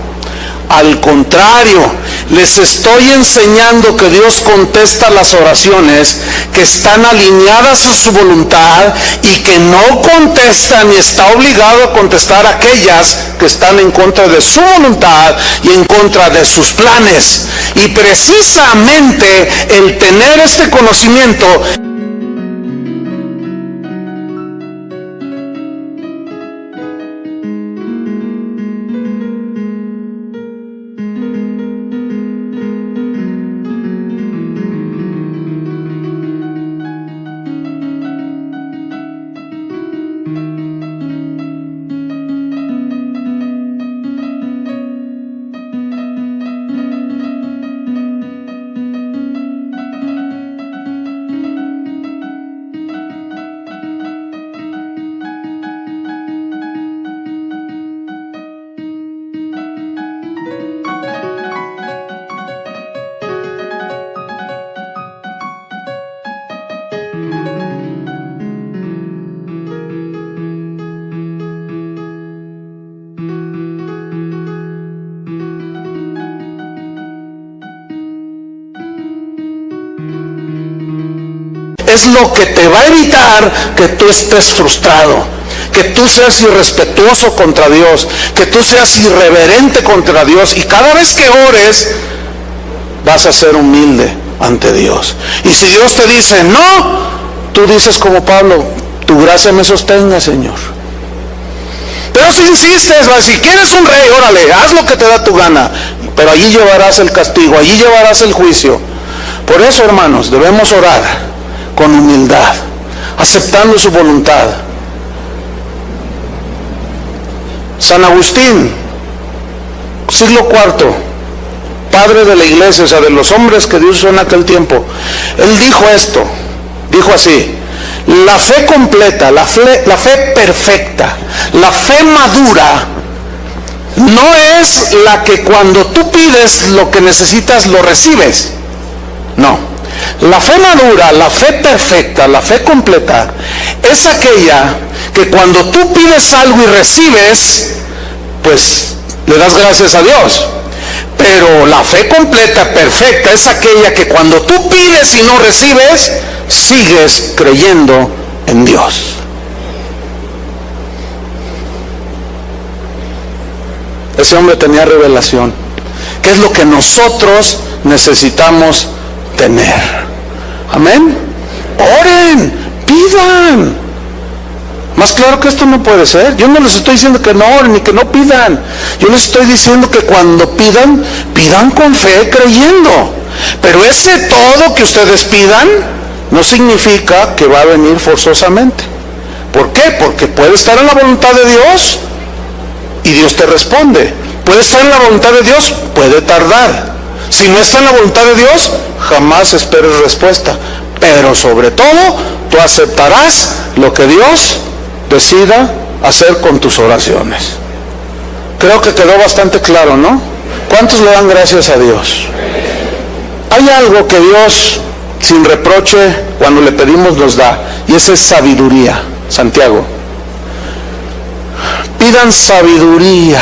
Al contrario, les estoy enseñando que Dios contesta las oraciones que están alineadas a su voluntad y que no contesta ni está obligado a contestar aquellas que están en contra de su voluntad y en contra de sus planes. Y precisamente el tener este conocimiento es lo que te va a evitar que tú estés frustrado, que tú seas irrespetuoso contra Dios, que tú seas irreverente contra Dios, y cada vez que ores vas a ser humilde ante Dios. Y si Dios te dice no, tú dices como Pablo: tu gracia me sostenga, Señor. Pero si insistes, si quieres un rey, órale, haz lo que te da tu gana, pero allí llevarás el castigo, allí llevarás el juicio. Por eso, hermanos, debemos orar con humildad, aceptando su voluntad. San Agustín, siglo IV, padre de la iglesia, o sea, de los hombres que Dios usó en aquel tiempo, él dijo esto, dijo así: la fe completa, la fe perfecta, la fe madura, no es la que cuando tú pides lo que necesitas lo recibes. No. La fe madura, la fe perfecta, la fe completa, es aquella que cuando tú pides algo y recibes, pues le das gracias a Dios. Pero la fe completa, perfecta, es aquella que cuando tú pides y no recibes, sigues creyendo en Dios. Ese hombre tenía revelación, que es lo que nosotros necesitamos tener. Amén. Oren, pidan. Más claro que esto no puede ser. Yo no les estoy diciendo que no oren ni que no pidan. Yo les estoy diciendo que cuando pidan, pidan con fe, creyendo. Pero ese todo que ustedes pidan no significa que va a venir forzosamente. ¿Por qué? Porque puede estar en la voluntad de Dios y Dios te responde. Puede estar en la voluntad de Dios, puede tardar. Si no está en la voluntad de Dios, jamás esperes respuesta. Pero sobre todo, tú aceptarás lo que Dios decida hacer con tus oraciones. Creo que quedó bastante claro, ¿no? ¿Cuántos le dan gracias a Dios? Hay algo que Dios, sin reproche, cuando le pedimos nos da, y esa es sabiduría. Santiago: pidan sabiduría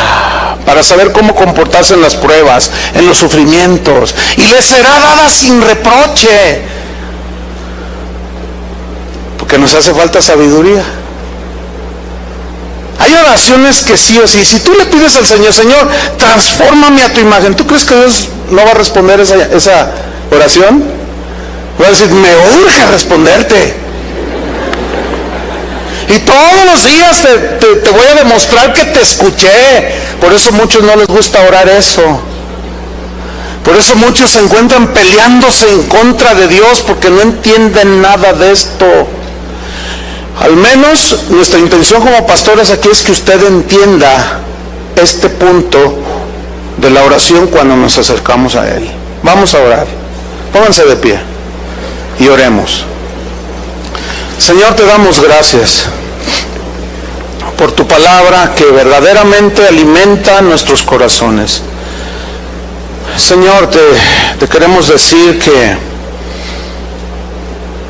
para saber cómo comportarse en las pruebas, en los sufrimientos, y les será dada sin reproche, porque nos hace falta sabiduría. Hay oraciones que sí o sí, si tú le pides al Señor, Señor, transfórmame a tu imagen, ¿tú crees que Dios no va a responder esa oración? Va a decir, me urge responderte. Y todos los días te voy a demostrar que te escuché. Por eso a muchos no les gusta orar eso. Por eso muchos se encuentran peleándose en contra de Dios, porque no entienden nada de esto. Al menos nuestra intención como pastores aquí es que usted entienda este punto de la oración cuando nos acercamos a Él. Vamos a orar. Pónganse de pie y oremos. Señor, te damos gracias por tu palabra que verdaderamente alimenta nuestros corazones. Señor, te queremos decir que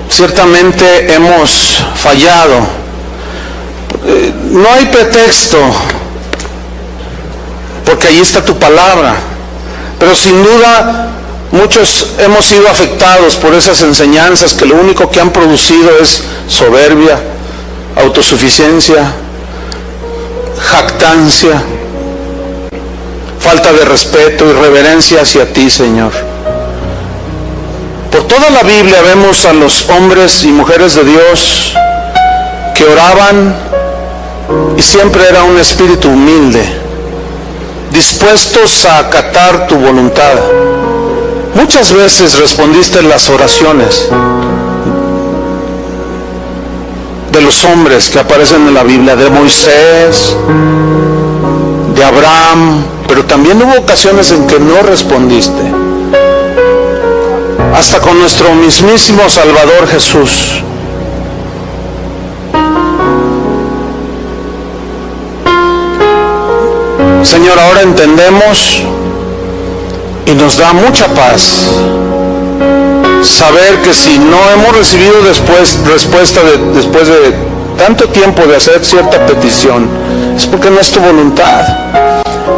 ciertamente hemos fallado. No hay pretexto, porque ahí está tu palabra, pero sin duda muchos hemos sido afectados por esas enseñanzas que lo único que han producido es soberbia, autosuficiencia, jactancia, falta de respeto y reverencia hacia ti, Señor. Por toda la Biblia vemos a los hombres y mujeres de Dios que oraban y siempre era un espíritu humilde, dispuestos a acatar tu voluntad. Muchas veces respondiste las oraciones de los hombres que aparecen en la Biblia, de Moisés, de Abraham, pero también hubo ocasiones en que no respondiste. Hasta con nuestro mismísimo Salvador Jesús. Señor, ahora entendemos y nos da mucha paz saber que si no hemos recibido respuesta después de tanto tiempo de hacer cierta petición, es porque no es tu voluntad.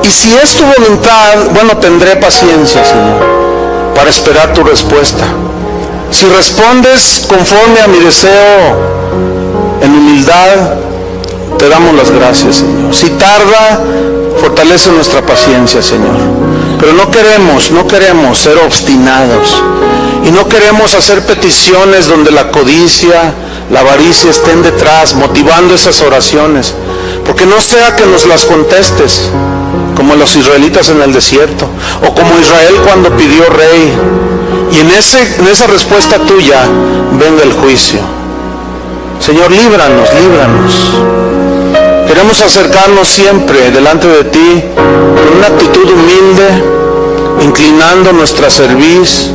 Y si es tu voluntad, bueno, tendré paciencia, Señor, para esperar tu respuesta. Si respondes conforme a mi deseo, en humildad, te damos las gracias, Señor. Si tarda, fortalece nuestra paciencia, Señor. Pero no queremos ser obstinados. Y no queremos hacer peticiones donde la codicia, la avaricia estén detrás, motivando esas oraciones. Porque no sea que nos las contestes, como los israelitas en el desierto, o como Israel cuando pidió rey, y en esa respuesta tuya venga el juicio. Señor, líbranos. Queremos acercarnos siempre delante de ti con una actitud humilde, inclinando nuestra cerviz,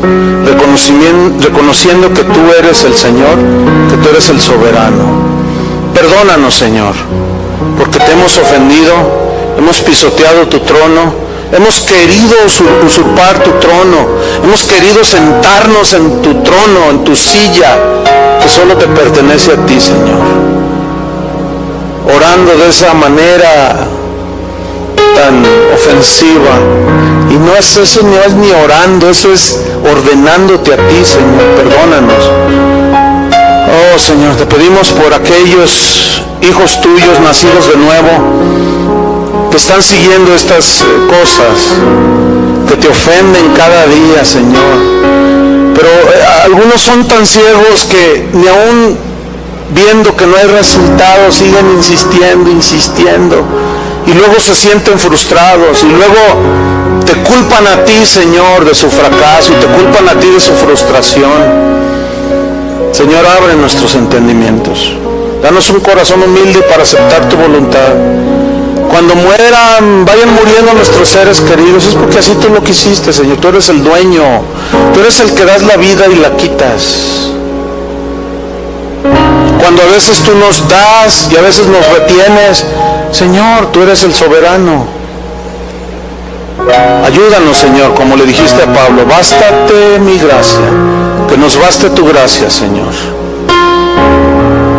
reconociendo que tú eres el Señor, que tú eres el soberano. Perdónanos, Señor, porque te hemos ofendido, hemos pisoteado tu trono, hemos querido usurpar tu trono, hemos querido sentarnos en tu trono, en tu silla, que solo te pertenece a ti, Señor. Orando de esa manera tan ofensiva. Y no es eso, no es ni orando, eso es ordenándote a ti, Señor. Perdónanos. Oh, Señor, te pedimos por aquellos hijos tuyos nacidos de nuevo que están siguiendo estas cosas, que te ofenden cada día, Señor. Pero algunos son tan ciegos que ni aún viendo que no hay resultados siguen insistiendo, y luego se sienten frustrados, y luego te culpan a ti, Señor, de su fracaso, y te culpan a ti de su frustración. Señor, abre nuestros entendimientos, danos un corazón humilde para aceptar tu voluntad. Cuando vayan muriendo nuestros seres queridos, es porque así tú lo quisiste, Señor. Tú eres el dueño, tú eres el que das la vida y la quitas. Cuando a veces tú nos das y a veces nos retienes, Señor, tú eres el soberano. Ayúdanos, Señor, como le dijiste a Pablo, bástate mi gracia, que nos baste tu gracia, Señor.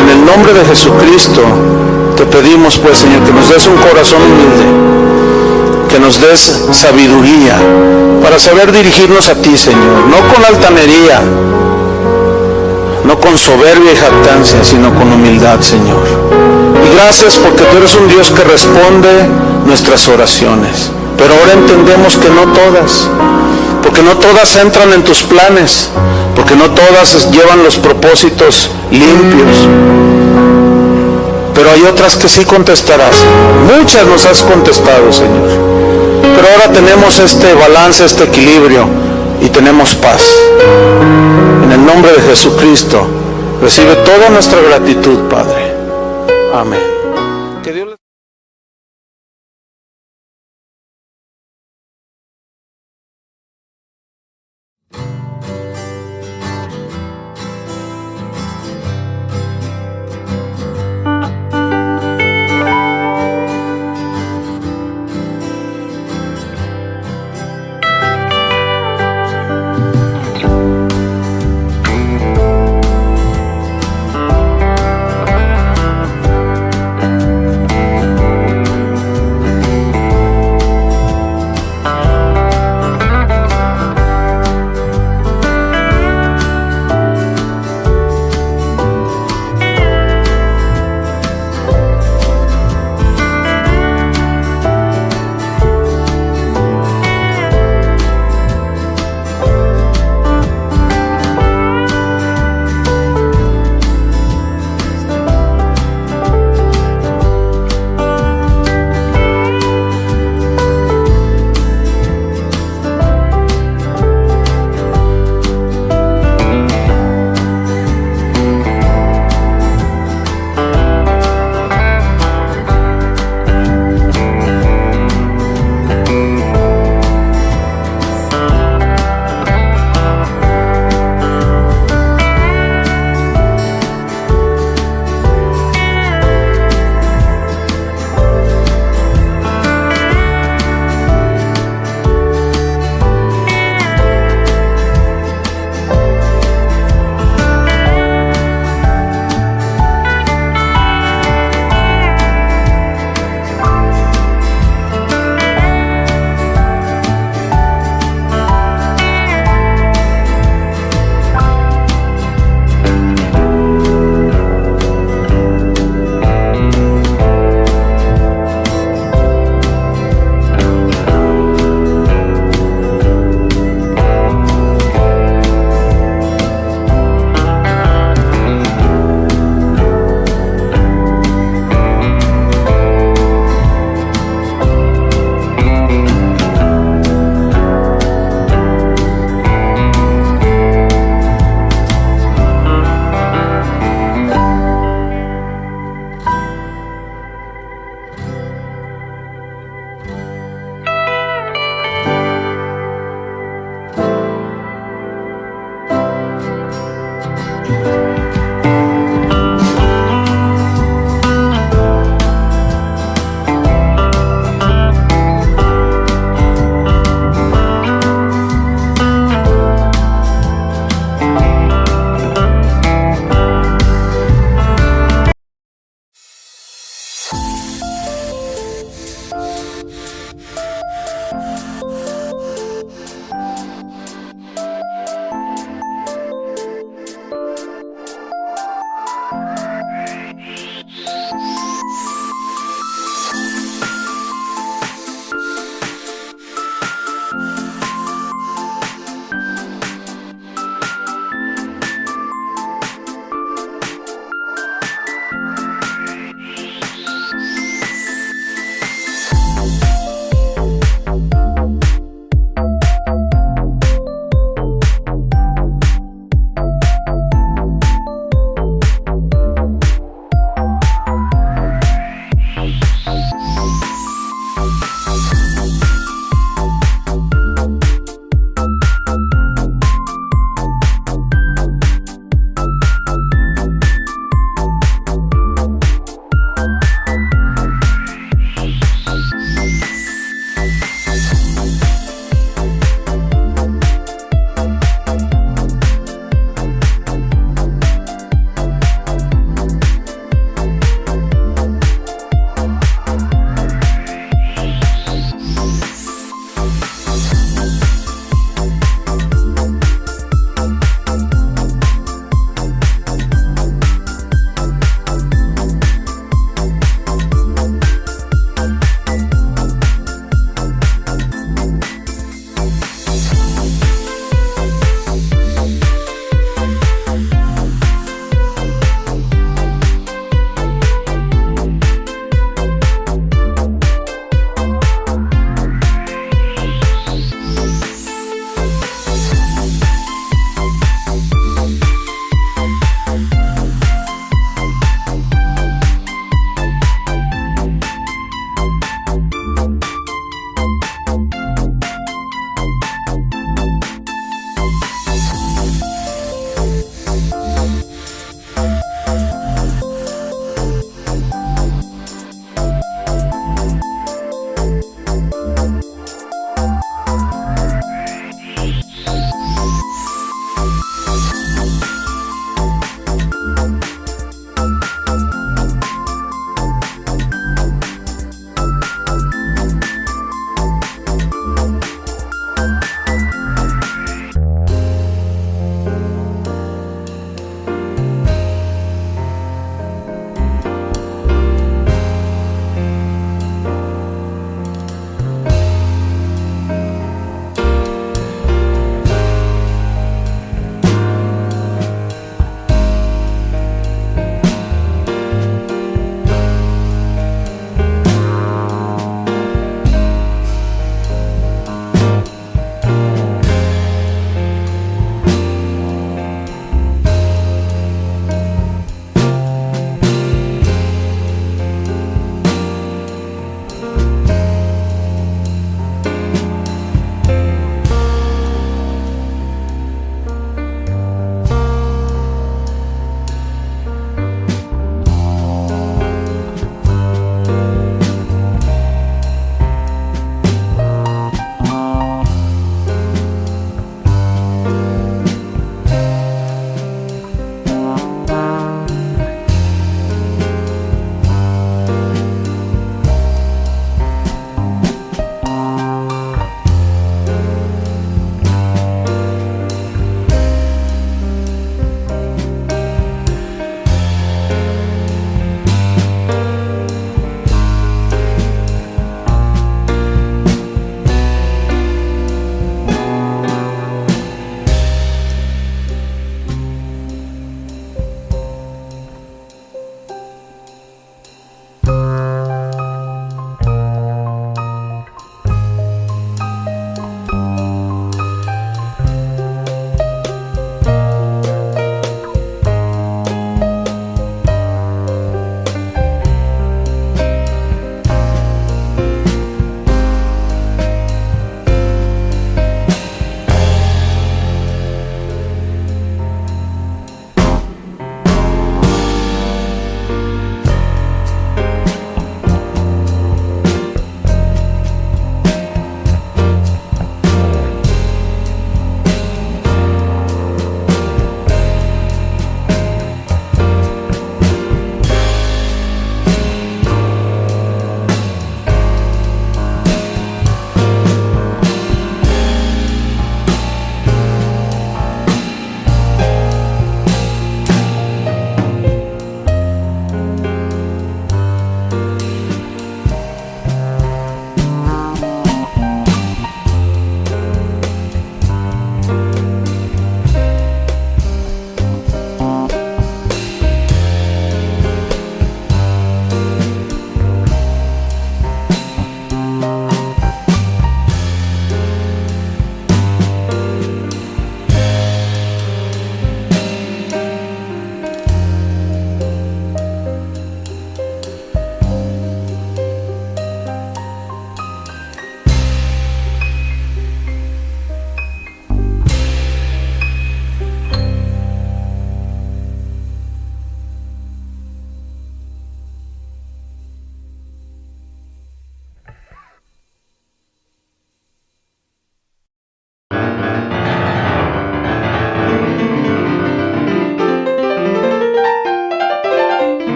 En el nombre de Jesucristo te pedimos pues, Señor, que nos des un corazón humilde, que nos des sabiduría para saber dirigirnos a ti, Señor, no con altanería, no con soberbia y jactancia, sino con humildad, Señor. Y gracias porque tú eres un Dios que responde nuestras oraciones, pero ahora entendemos que no todas, porque no todas entran en tus planes, porque no todas llevan los propósitos limpios, pero hay otras que sí contestarás, Señor. Muchas nos has contestado, Señor, pero ahora tenemos este balance, este equilibrio, y tenemos paz. En el nombre de Jesucristo, recibe toda nuestra gratitud, Padre. Amén. Que Dios les...